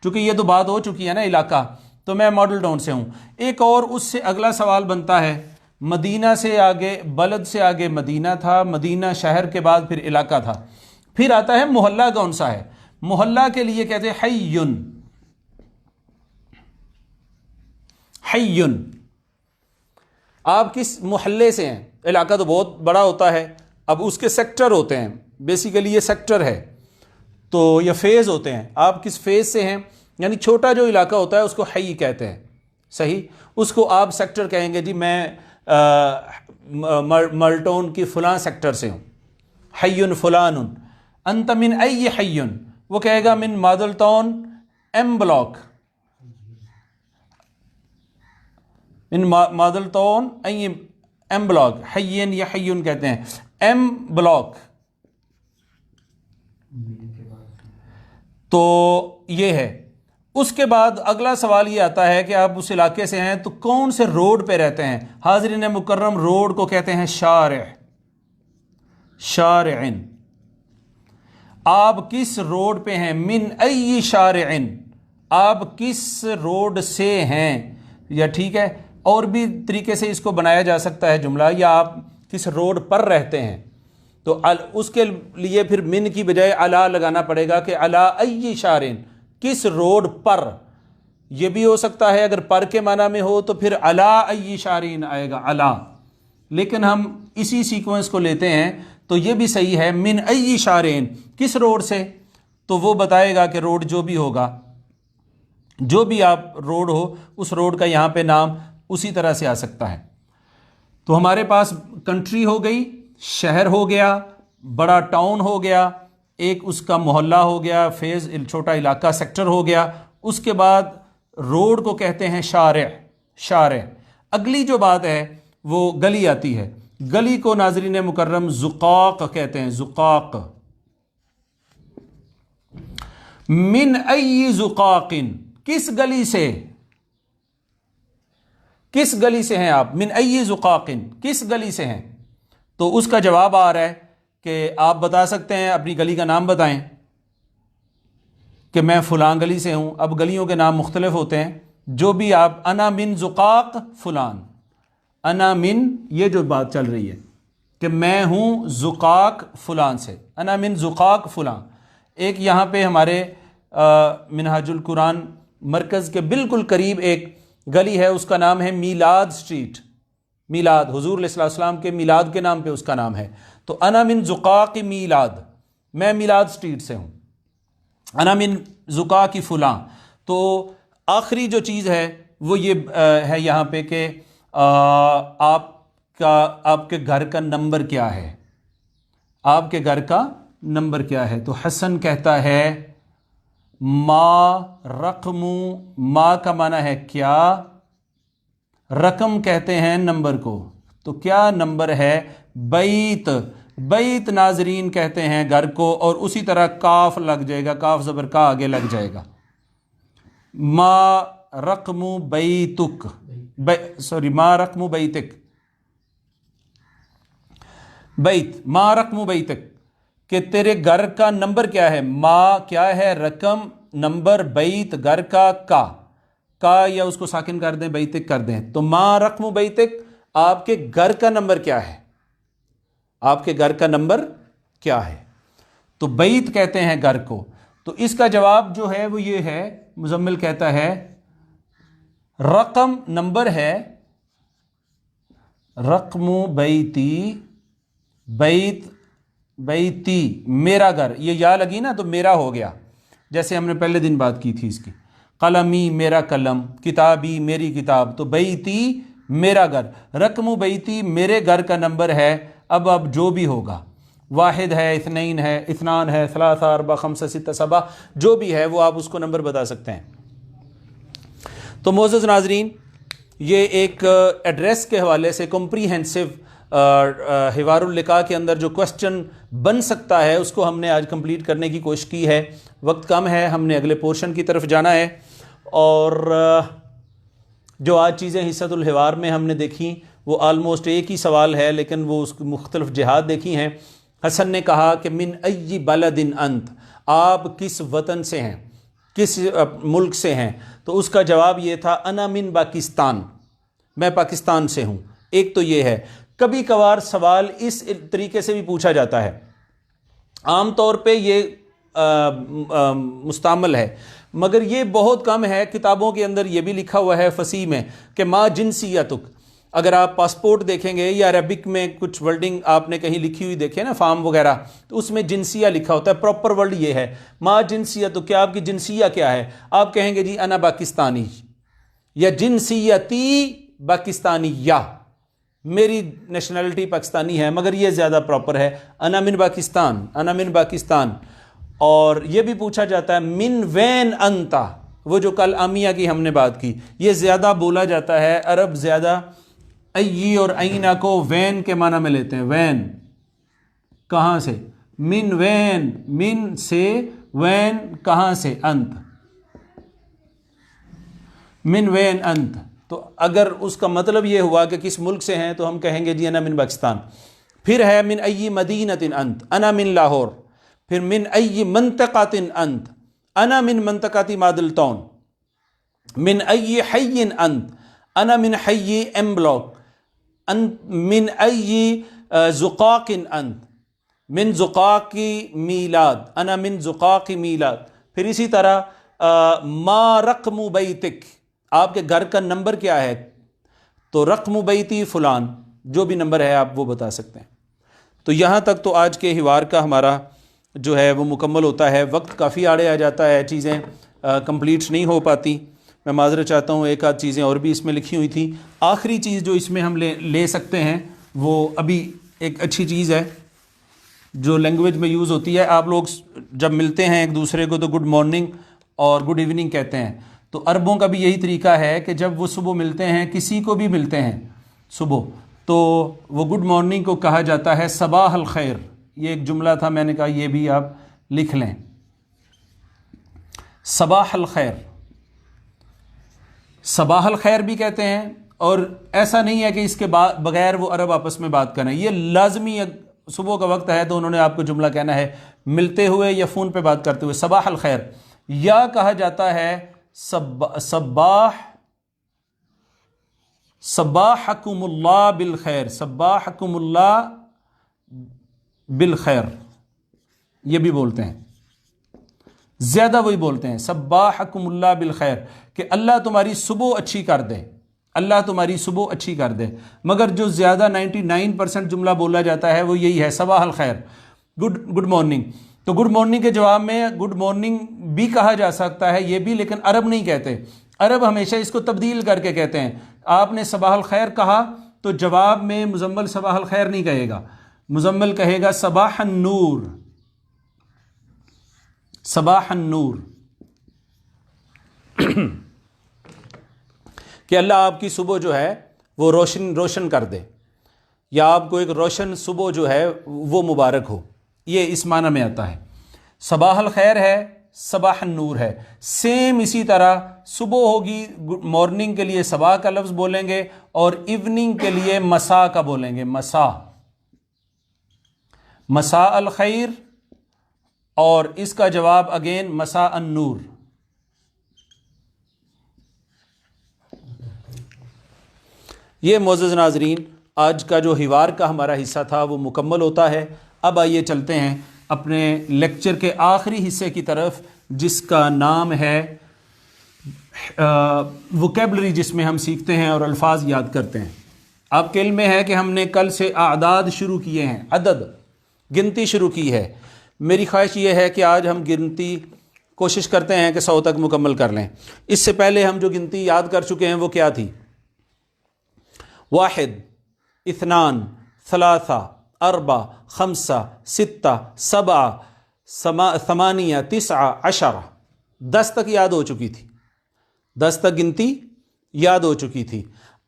چونکہ یہ تو بات ہو چکی ہے نا علاقہ. تو میں ماڈل ٹاؤن سے ہوں. ایک اور اس سے اگلا سوال بنتا ہے، مدینہ سے آگے، بلد سے آگے مدینہ تھا، مدینہ شہر کے بعد پھر علاقہ تھا. پھر آتا ہے محلہ کون سا ہے. محلہ کے لیے کہتے ہیں حیٌ. حیٌ، آپ کس محلے سے ہیں؟ علاقہ تو بہت بڑا ہوتا ہے، اب اس کے سیکٹر ہوتے ہیں، بیسیکلی یہ سیکٹر ہے تو یہ فیز ہوتے ہیں. آپ کس فیز سے ہیں؟ یعنی چھوٹا جو علاقہ ہوتا ہے اس کو حی کہتے ہیں. صحیح، اس کو آپ سیکٹر کہیں گے جی میں ملٹون کی فلاں سیکٹر سے ہوں. حیٌ فلان. انت من ای حیٌ، وہ کہے گا من ماڈل ٹاؤن ایم بلاک. من ماڈل ٹاؤن ایم بلاک. حیٌ یا حیٌ کہتے ہیں ایم بلاک. تو یہ ہے. اس کے بعد اگلا سوال یہ آتا ہے کہ آپ اس علاقے سے ہیں تو کون سے روڈ پہ رہتے ہیں؟ حاضرین مکرم، روڈ کو کہتے ہیں شارع. شارعن، آپ کس روڈ پہ ہیں؟ من ای شارعن، آپ کس روڈ سے ہیں. یا ٹھیک ہے، اور بھی طریقے سے اس کو بنایا جا سکتا ہے جملہ، یا آپ کس روڈ پر رہتے ہیں. تو اس کے لیے پھر من کی بجائے علا لگانا پڑے گا کہ علا ای شارعن، کس روڈ پر. یہ بھی ہو سکتا ہے اگر پر کے معنی میں ہو تو پھر علا ای شارعن آئے گا، علا. لیکن ہم اسی سیکوینس کو لیتے ہیں تو یہ بھی صحیح ہے. من ای شارعن، کس روڈ سے، تو وہ بتائے گا کہ روڈ جو بھی ہوگا، جو بھی آپ روڈ ہو اس روڈ کا یہاں پہ نام اسی طرح سے آ سکتا ہے. تو ہمارے پاس کنٹری ہو گئی، شہر ہو گیا، بڑا ٹاؤن ہو گیا، ایک اس کا محلہ ہو گیا، فیز چھوٹا علاقہ سیکٹر ہو گیا. اس کے بعد روڈ کو کہتے ہیں شارع. شارع. اگلی جو بات ہے وہ گلی آتی ہے. گلی کو ناظرین مکرم زقاق کہتے ہیں. زقاق. من ای زقاق، کس گلی سے، کس گلی سے ہیں آپ؟ من ای زقاق، کس گلی سے ہیں؟ تو اس کا جواب آ رہا ہے کہ آپ بتا سکتے ہیں اپنی گلی کا نام بتائیں کہ میں فلاں گلی سے ہوں. اب گلیوں کے نام مختلف ہوتے ہیں، جو بھی آپ، انا من زقاق فلان، انا من، یہ جو بات چل رہی ہے کہ میں ہوں زقاق فلان سے، انا من زقاق فلان. ایک یہاں پہ ہمارے منہاج القرآن مرکز کے بالکل قریب ایک گلی ہے، اس کا نام ہے میلاد اسٹریٹ. میلاد، حضور علیہ السلام کے میلاد کے نام پہ اس کا نام ہے. تو انا من زقاق میلاد، میں میلاد اسٹریٹ سے ہوں. انا من زقاق فلاں. تو آخری جو چیز ہے وہ یہ ہے یہاں پہ کہ آپ کے گھر کا نمبر کیا ہے، آپ کے گھر کا نمبر کیا ہے. تو حسن کہتا ہے ما رقم، ما کا معنی ہے کیا، رقم کہتے ہیں نمبر کو، تو کیا نمبر ہے؟ بیت. بیت ناظرین کہتے ہیں گھر کو، اور اسی طرح کاف لگ جائے گا، کاف زبر کا آگے لگ جائے گا. ما رقم بیتک، ما رقم بیتک، بیت، ما رقم بیتک، کہ تیرے گھر کا نمبر کیا ہے. ما کیا ہے؟ رقم، نمبر، بیت گھر کا یا اس کو ساکن کر دیں، بیتک کر دیں. تو ما رقم بیتک، آپ کے گھر کا نمبر کیا ہے، آپ کے گھر کا نمبر کیا ہے. تو بیت کہتے ہیں گھر کو. تو اس کا جواب جو ہے وہ یہ ہے، مزمل کہتا ہے رقم نمبر ہے، رقم بیتی، بیت، بیتی میرا گھر، یہ یا لگی نا تو میرا ہو گیا، جیسے ہم نے پہلے دن بات کی تھی اس کی. قلمی میرا قلم، کتابی میری کتاب. تو بیتی میرا گھر، رقم بیتی میرے گھر کا نمبر ہے. اب جو بھی ہوگا، واحد ہے، اثنین ہے، اثنان ہے، ثلاثہ، اربع، خمسہ، ستہ، سبع، جو بھی ہے وہ آپ اس کو نمبر بتا سکتے ہیں. تو معزز ناظرین، یہ ایک ایڈریس کے حوالے سے کمپریہنسو حوار اللقاء کے اندر جو کوسچن بن سکتا ہے اس کو ہم نے آج کمپلیٹ کرنے کی کوشش کی ہے. وقت کم ہے، ہم نے اگلے پورشن کی طرف جانا ہے. اور جو آج چیزیں حصۃ الحوار میں ہم نے دیکھی وہ آلموسٹ ایک ہی سوال ہے، لیکن وہ اس کی مختلف جہات دیکھی ہیں. حسن نے کہا کہ من ای بلد انت، آپ کس وطن سے ہیں، کس ملک سے ہیں. تو اس کا جواب یہ تھا انا من پاکستان، میں پاکستان سے ہوں. ایک تو یہ ہے. کبھی کبھار سوال اس طریقے سے بھی پوچھا جاتا ہے، عام طور پہ یہ مستعمل ہے، مگر یہ بہت کم ہے. کتابوں کے اندر یہ بھی لکھا ہوا ہے فصیح میں کہ ما جنسیتک. اگر آپ پاسپورٹ دیکھیں گے یا عربک میں کچھ ورڈنگ آپ نے کہیں لکھی ہوئی دیکھے نا، فارم وغیرہ، تو اس میں جنسیہ لکھا ہوتا ہے. پراپر ورڈ یہ ہے ما جنسیتک، کیا آپ کی جنسیہ کیا ہے. آپ کہیں گے جی انا پاکستانی، یا جنسیتی پاکستانیہ، میری نیشنلٹی پاکستانی ہے، مگر یہ زیادہ پراپر ہے انا من پاکستان، انا من پاکستان. اور یہ بھی پوچھا جاتا ہے من وین انتا، وہ جو کل آمیہ کی ہم نے بات کی، یہ زیادہ بولا جاتا ہے. عرب زیادہ ای اور اینا کو وین کے معنی میں لیتے ہیں. وین کہاں سے؟ من وین، من سے، وین کہاں سے؟ انت، من وین انت. تو اگر اس کا مطلب یہ ہوا کہ کس ملک سے ہیں تو ہم کہیں گے جی انا من پاکستان. پھر ہے من ای مدینۃ انت، انا من لاہور. پھر من ای منطقۃ انت، انا من منطقۃ مادل ٹاؤن. من ای حی انت، انا من حی ایم بلاک. من ای زقاق انت، من زقاق میلاد، انا من زقاق میلاد. پھر اسی طرح ما رقم بیتک، آپ کے گھر کا نمبر کیا ہے. تو رقم بیتی فلان، جو بھی نمبر ہے آپ وہ بتا سکتے ہیں. تو یہاں تک تو آج کے حوار کا ہمارا جو ہے وہ مکمل ہوتا ہے. وقت کافی آڑے آ جاتا ہے، چیزیں کمپلیٹ نہیں ہو پاتی. میں معذرت چاہتا ہوں، ایک آدھ چیزیں اور بھی اس میں لکھی ہوئی تھیں. آخری چیز جو اس میں ہم لے سکتے ہیں وہ ابھی ایک اچھی چیز ہے جو لینگویج میں یوز ہوتی ہے. آپ لوگ جب ملتے ہیں ایک دوسرے کو تو گڈ مارننگ اور گڈ ایوننگ کہتے ہیں. تو عربوں کا بھی یہی طریقہ ہے کہ جب وہ صبح ملتے ہیں، کسی کو بھی ملتے ہیں صبح، تو وہ گڈ مارننگ کو کہا جاتا ہے صباح الخیر. یہ ایک جملہ تھا، میں نے کہا یہ بھی آپ لکھ لیں، صباح الخیر. صباح الخیر بھی کہتے ہیں، اور ایسا نہیں ہے کہ اس کے بغیر وہ عرب آپس میں بات کریں. یہ لازمی صبح کا وقت ہے تو انہوں نے آپ کو جملہ کہنا ہے ملتے ہوئے یا فون پہ بات کرتے ہوئے، صباح الخیر. یا کہا جاتا ہے صباحکم اللہ بالخیر، صباحکم اللہ بالخیر. یہ بھی بولتے ہیں، زیادہ وہی بولتے ہیں صباحکم اللہ بالخیر، کہ اللہ تمہاری صبح اچھی کر دے، اللہ تمہاری صبح اچھی کر دے. مگر جو زیادہ 99% جملہ بولا جاتا ہے وہ یہی ہے صباح الخیر، گڈ مارننگ. تو گڈ مارننگ کے جواب میں گڈ مارننگ بھی کہا جا سکتا ہے، یہ بھی، لیکن عرب نہیں کہتے. عرب ہمیشہ اس کو تبدیل کر کے کہتے ہیں. آپ نے صباح الخیر کہا تو جواب میں مزمل صباح الخیر نہیں کہے گا، مزمل کہے گا صباح النور، صباح النور، کہ اللہ آپ کی صبح جو ہے وہ روشن کر دے، یا آپ کو ایک روشن صبح جو ہے وہ مبارک ہو. یہ اس معنی میں آتا ہے. صباح الخیر ہے صباح النور ہے. سیم اسی طرح صبح ہوگی مارننگ کے لیے صباح کا لفظ بولیں گے اور ایوننگ کے لیے مساء کا بولیں گے. مساء الخیر، اور اس کا جواب اگین مساء النور. یہ معزز ناظرین آج کا جو حوار کا ہمارا حصہ تھا وہ مکمل ہوتا ہے. اب آئیے چلتے ہیں اپنے لیکچر کے آخری حصے کی طرف، جس کا نام ہے ووکیبلری، جس میں ہم سیکھتے ہیں اور الفاظ یاد کرتے ہیں. آپ کے علم میں ہے کہ ہم نے کل سے اعداد شروع کیے ہیں، عدد گنتی شروع کی ہے. میری خواہش یہ ہے کہ آج ہم گنتی کوشش کرتے ہیں کہ 100 تک مکمل کر لیں. اس سے پہلے ہم جو گنتی یاد کر چکے ہیں وہ کیا تھی؟ 1 2 3 4 5 6 7 8 9 10. 10 تک یاد ہو چکی تھی، 10 تک گنتی یاد ہو چکی تھی.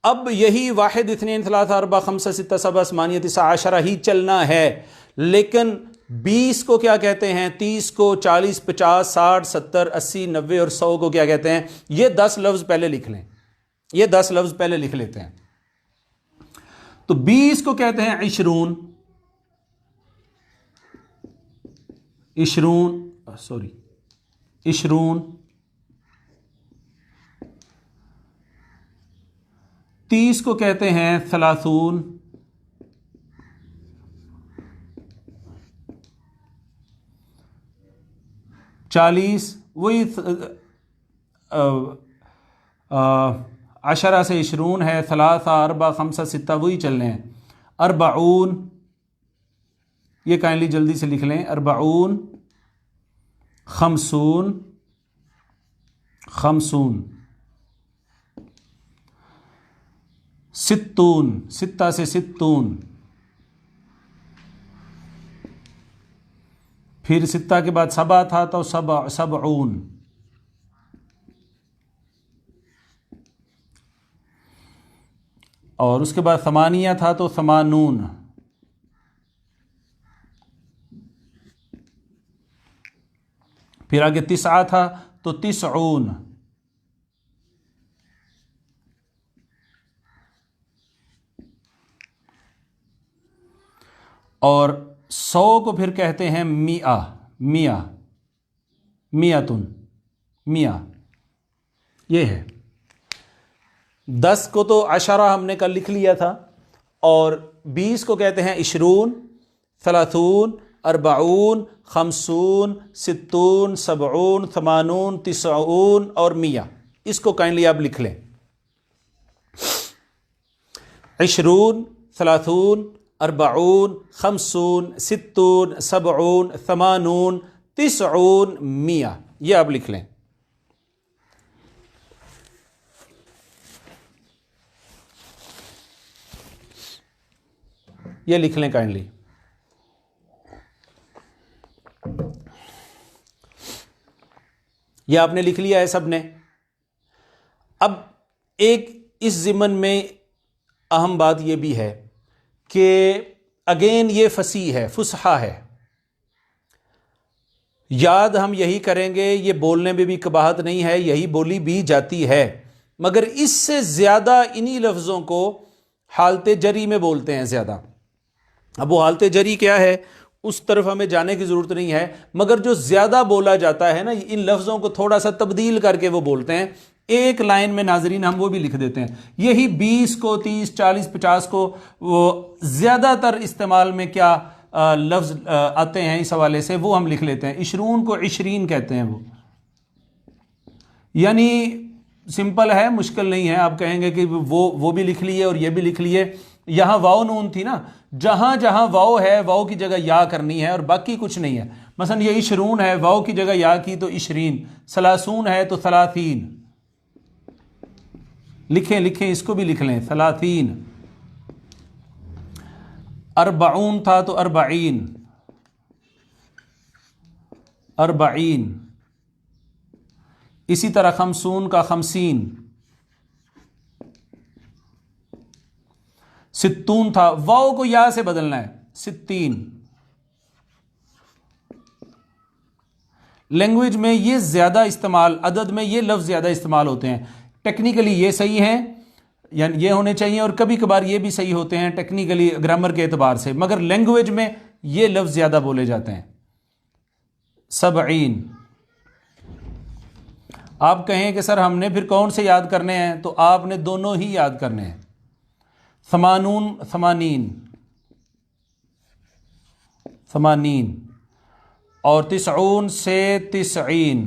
اب یہی 1 2 3 4 5 6 7 8 9 10 ہی چلنا ہے. لیکن 20 کو کیا کہتے ہیں، 30 کو، 40 50 60 70 80 90 اور 100 کو کیا کہتے ہیں؟ یہ 10 لفظ پہلے لکھ لیں، یہ 10 لفظ پہلے لکھ لیتے ہیں. تو 20 کو کہتے ہیں 20، 30 کو کہتے ہیں 30، 40 وہی 10 سے 20 ہے، 3 4 5 6 وہی چلنے ہیں. 40، یہ کائنڈلی جلدی سے لکھ لیں، 40 50 50 60، 6 سے 60، پھر 6 کے بعد 7 تھا تو 70، اور اس کے بعد 8 تھا تو 80، پھر آگے 9 تھا تو 90، اور 100 کو پھر کہتے ہیں 100، 100 یہ ہے. 10 کو تو 10 ہم نے کل لکھ لیا تھا، اور 20 کو کہتے ہیں 20، 30، 40، 50، 60، 70، 80، 90 اور 100. اس کو کائنڈلی آپ لکھ لیں، 20، 30، 40، 50، 60، 70، 80، 90، 100. یہ آپ لکھ لیں. یہ لکھ لیں کائنڈلی. یہ آپ نے لکھ لیا ہے سب نے. اب ایک اس ضمن میں اہم بات یہ بھی ہے کہ اگین یہ فصیح ہے، فصحا ہے. یاد ہم یہی کریں گے، یہ بولنے میں بھی قباحت نہیں ہے، یہی بولی بھی جاتی ہے، مگر اس سے زیادہ انہی لفظوں کو حالت جری میں بولتے ہیں زیادہ. اب وہ حالت جری کیا ہے اس طرف ہمیں جانے کی ضرورت نہیں ہے، مگر جو زیادہ بولا جاتا ہے نا، ان لفظوں کو تھوڑا سا تبدیل کر کے وہ بولتے ہیں. ایک لائن میں ناظرین ہم وہ بھی لکھ دیتے ہیں. یہی 20 کو، 30، 40، 50 کو وہ زیادہ تر استعمال میں کیا لفظ آتے ہیں اس حوالے سے وہ ہم لکھ لیتے ہیں. 20 کو 20 کہتے ہیں وہ، یعنی سمپل ہے، مشکل نہیں ہے. آپ کہیں گے کہ وہ بھی لکھ لیے اور یہ بھی لکھ لیے. یہاں واو نون تھی نا، جہاں جہاں واو ہے واو کی جگہ یا کرنی ہے اور باقی کچھ نہیں ہے. مثلا یہ 20 ہے، واو کی جگہ یا کی تو 20. 30 ہے تو 30. لکھیں اس کو بھی لکھ لیں 30. 40 تھا تو 40. 40. اسی طرح 50 کا 50. 60 تھا، واو کو یا سے بدلنا ہے 60. لینگویج میں یہ زیادہ استعمال، عدد میں یہ لفظ زیادہ استعمال ہوتے ہیں. ٹیکنیکلی یہ صحیح ہیں، یعنی یہ ہونے چاہیے، اور کبھی کبھار یہ بھی صحیح ہوتے ہیں ٹیکنیکلی گرامر کے اعتبار سے، مگر لینگویج میں یہ لفظ زیادہ بولے جاتے ہیں. 70. آپ کہیں کہ سر ہم نے پھر کون سے یاد کرنے ہیں، تو آپ نے دونوں ہی یاد کرنے ہیں. 80 اور 90 سے 90.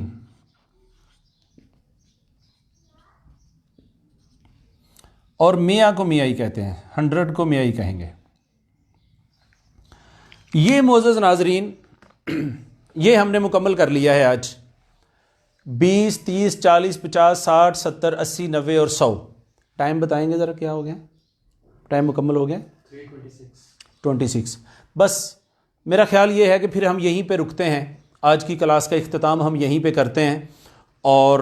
اور میاں کو میاں ہی کہتے ہیں، 100 کو میاں ہی کہیں گے. یہ معزز ناظرین یہ ہم نے مکمل کر لیا ہے آج. 20 30 40 50 60 70 80 90 اور 100. ٹائم بتائیں گے ذرا کیا ہو گیا؟ ٹائم مکمل ہو گیا 26. بس میرا خیال یہ ہے کہ پھر ہم یہیں پہ رکتے ہیں. آج کی کلاس کا اختتام ہم یہیں پہ کرتے ہیں. اور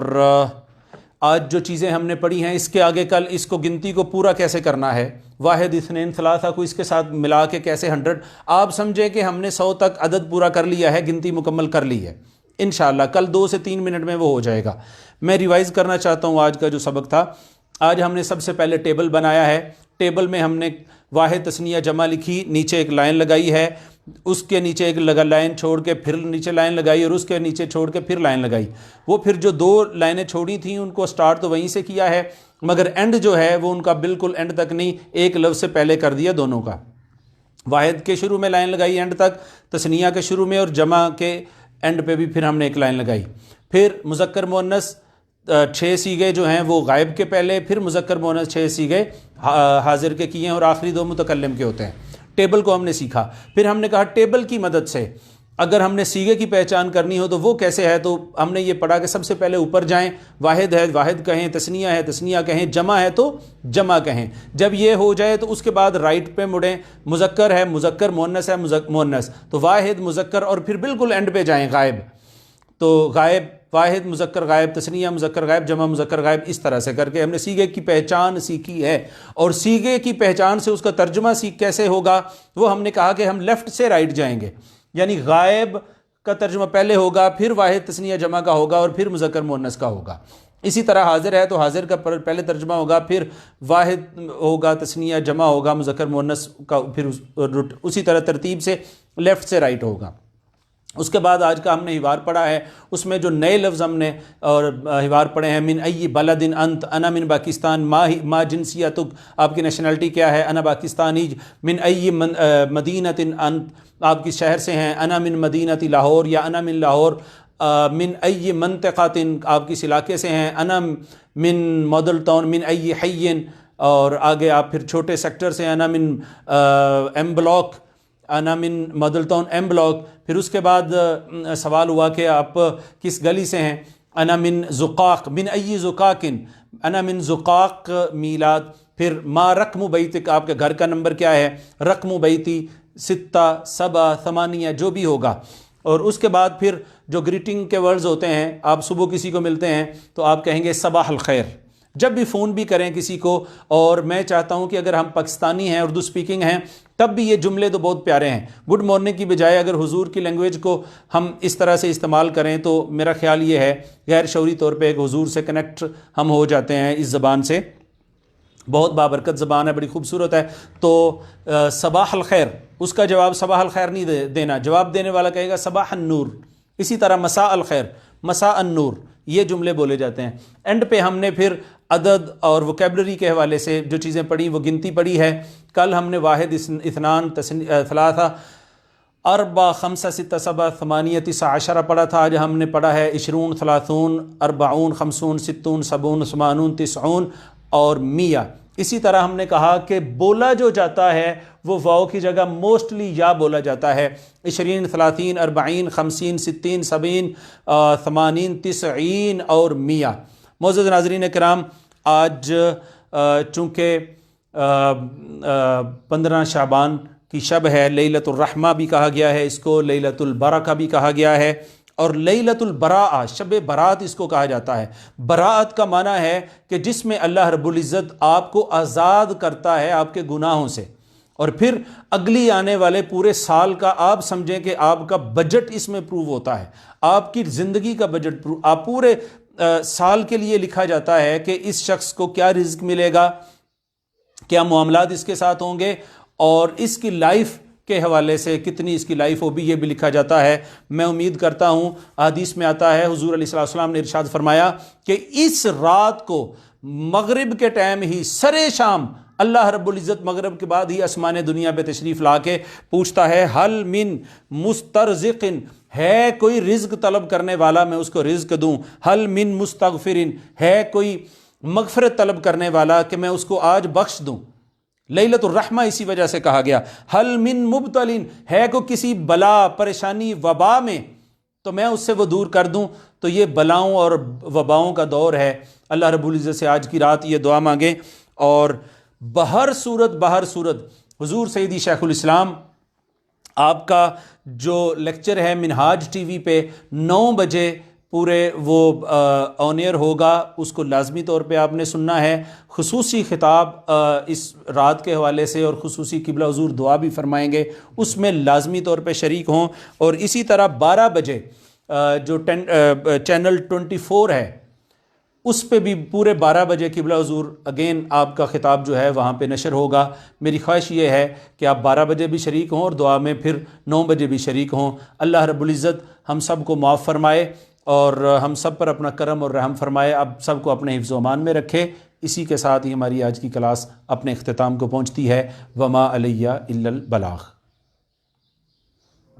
آج جو چیزیں ہم نے پڑھی ہیں اس کے آگے کل اس کو گنتی کو پورا کیسے کرنا ہے، واحد اثنین ثلاثہ کو اس کے ساتھ ملا کے کیسے 100، آپ سمجھیں کہ ہم نے 100 تک عدد پورا کر لیا ہے، گنتی مکمل کر لی ہے. انشاءاللہ کل 2 سے 3 منٹ میں وہ ہو جائے گا. میں ریوائز کرنا چاہتا ہوں آج کا جو سبق تھا. آج ہم نے سب سے پہلے ٹیبل بنایا ہے. ٹیبل میں ہم نے واحد تثنیہ جمع لکھی، نیچے ایک لائن لگائی ہے، اس کے نیچے ایک لائن چھوڑ کے پھر نیچے لائن لگائی، اور اس کے نیچے چھوڑ کے پھر لائن لگائی. وہ پھر جو 2 لائنیں چھوڑی تھیں ان کو سٹارٹ تو وہیں سے کیا ہے، مگر اینڈ جو ہے وہ ان کا بالکل اینڈ تک نہیں، ایک لفظ سے پہلے کر دیا دونوں کا. واحد کے شروع میں لائن لگائی اینڈ تک، تثنیہ کے شروع میں، اور جمع کے اینڈ پہ بھی پھر ہم نے ایک لائن لگائی. پھر مذکر مؤنث 6 صیغے جو ہیں وہ غائب کے پہلے، پھر مذکر مؤنث 6 صیغے حاضر کے کیے ہیں، اور آخری 2 متکلم کے ہوتے ہیں. ٹیبل کو ہم نے سیکھا. پھر ہم نے کہا ٹیبل کی مدد سے اگر ہم نے صیغے کی پہچان کرنی ہو تو وہ کیسے ہے، تو ہم نے یہ پڑھا کہ سب سے پہلے اوپر جائیں، واحد ہے واحد کہیں، تثنیہ ہے تثنیہ کہیں، جمع ہے تو جمع کہیں. جب یہ ہو جائے تو اس کے بعد رائٹ پہ مڑیں، مذکر ہے مذکر، مؤنث ہے مؤنث، تو واحد مذکر، اور پھر بالکل اینڈ پہ جائیں غائب، تو غائب واحد مذکر غائب، تثنیہ مذکر غائب، جمع مذکر غائب. اس طرح سے کر کے ہم نے صیغے کی پہچان سیکھی ہے. اور صیغے کی پہچان سے اس کا ترجمہ کیسے ہوگا، وہ ہم نے کہا کہ ہم لیفٹ سے رائٹ جائیں گے، یعنی غائب کا ترجمہ پہلے ہوگا، پھر واحد تثنیہ جمع کا ہوگا، اور پھر مذکر مؤنث کا ہوگا. اسی طرح حاضر ہے تو حاضر کا پہلے ترجمہ ہوگا، پھر واحد ہوگا، تثنیہ جمع ہوگا، مذکر مؤنث کا پھر اسی طرح ترتیب سے لیفٹ سے رائٹ ہوگا. اس کے بعد آج کا ہم نے حوار پڑھا ہے، اس میں جو نئے لفظ ہم نے اور حوار پڑھے ہیں، من ای بلد انت، انا من پاکستان، ما جنسیتک، آپ کی نیشنلٹی کیا ہے، انا پاکستانی. من ای مدینۃ انت، آپ کس شہر سے ہیں، انا من مدینۃ لاہور یا انا من لاہور. من ای منطقۃ، آپ کس علاقے سے ہیں، انا من ماڈل ٹاؤن. من ای حی، اور آگے آپ پھر چھوٹے سیکٹر سے، انا من ایم بلاک، انا من ماڈل ٹاؤن ایم بلاک. پھر اس کے بعد سوال ہوا کہ آپ کس گلی سے ہیں، انا من زقاق. من ای زقاقن، انا من زقاق میلاد. پھر ما رقم بیتک، آپ کے گھر کا نمبر کیا ہے، رقم بیتی 6 7 8 جو بھی ہوگا. اور اس کے بعد پھر جو گریٹنگ کے ورڈز ہوتے ہیں، آپ صبح کسی کو ملتے ہیں تو آپ کہیں گے صباح الخیر. جب بھی فون بھی کریں کسی کو، اور میں چاہتا ہوں کہ اگر ہم پاکستانی ہیں، اردو سپیکنگ ہیں، تب بھی یہ جملے تو بہت پیارے ہیں. گڈ مارننگ کی بجائے اگر حضور کی لینگویج کو ہم اس طرح سے استعمال کریں تو میرا خیال یہ ہے غیر شعوری طور پہ ایک حضور سے کنیکٹ ہم ہو جاتے ہیں اس زبان سے. بہت بابرکت زبان ہے، بڑی خوبصورت ہے. تو صباح الخیر، اس کا جواب صباح الخیر نہیں دینا، جواب دینے والا کہے گا صباح النور. اسی طرح مساء الخیر، مساء النور، یہ جملے بولے جاتے ہیں. اینڈ پہ ہم نے پھر عدد اور ووکیبلری کے حوالے سے جو چیزیں پڑھی وہ گنتی پڑھی ہے. کل ہم نے واحد اثنان ثلاثہ 4 5 6 7 8 9 10 پڑھا تھا. آج ہم نے پڑھا ہے 20 30 40 50 60 70 80 90 اور 100. اسی طرح ہم نے کہا کہ بولا جو جاتا ہے وہ واو کی جگہ موسٹلی یا بولا جاتا ہے. 20 30 40 50 60 70 80 90 اور 100. معزز ناظرین کرام، آج چونکہ 15 شعبان کی شب ہے، لیلۃ الرحمہ بھی کہا گیا ہے اس کو، لیلۃ البرکہ بھی کہا گیا ہے، اور لیلۃ البراءہ، شب برات اس کو کہا جاتا ہے. براءت کا معنی ہے کہ جس میں اللہ رب العزت آپ کو آزاد کرتا ہے آپ کے گناہوں سے. اور پھر اگلی آنے والے پورے سال کا آپ سمجھیں کہ آپ کا بجٹ اس میں پروو ہوتا ہے، آپ کی زندگی کا بجٹ آپ پورے سال کے لیے لکھا جاتا ہے کہ اس شخص کو کیا رزق ملے گا، کیا معاملات اس کے ساتھ ہوں گے، اور اس کی لائف کے حوالے سے کتنی اس کی لائف ہو بھی، یہ بھی لکھا جاتا ہے۔ میں امید کرتا ہوں، حدیث میں آتا ہے حضور علیہ الصلوۃ والسلام نے ارشاد فرمایا کہ اس رات کو مغرب کے ٹائم ہی سرے شام اللہ رب العزت مغرب کے بعد ہی آسمان دنیا پہ تشریف لا کے پوچھتا ہے حل من مسترزق، ہے کوئی رزق طلب کرنے والا میں اس کو رزق دوں، حل من مستغفر، ہے کوئی مغفرت طلب کرنے والا کہ میں اس کو آج بخش دوں۔ لیلۃ الرحمہ اسی وجہ سے کہا گیا۔ حل من مبتلین، ہے کو کسی بلا پریشانی وبا میں تو میں اس سے وہ دور کر دوں۔ تو یہ بلاؤں اور وباؤں کا دور ہے۔ اللہ رب العزت سے آج کی رات یہ دعا مانگیں، اور بہر صورت حضور سیدی شیخ الاسلام آپ کا جو لیکچر ہے منہاج ٹی وی پہ 9 بجے پورے وہ آن ایئر ہوگا، اس کو لازمی طور پہ آپ نے سننا ہے۔ خصوصی خطاب اس رات کے حوالے سے اور خصوصی قبلہ حضور دعا بھی فرمائیں گے، اس میں لازمی طور پہ شریک ہوں۔ اور اسی طرح 12 بجے جو چینل 24 ہے اس پہ بھی پورے 12 بجے قبلہ حضور اگین آپ کا خطاب جو ہے وہاں پہ نشر ہوگا۔ میری خواہش یہ ہے کہ آپ 12 بجے بھی شریک ہوں اور دعا میں پھر 9 بجے بھی شریک ہوں۔ اللہ رب العزت ہم سب کو معاف فرمائے اور ہم سب پر اپنا کرم اور رحم فرمائے، اب سب کو اپنے حفظ و امان میں رکھے۔ اسی کے ساتھ ہی ہماری آج کی کلاس اپنے اختتام کو پہنچتی ہے۔ وما علیہ الا البلاغ۔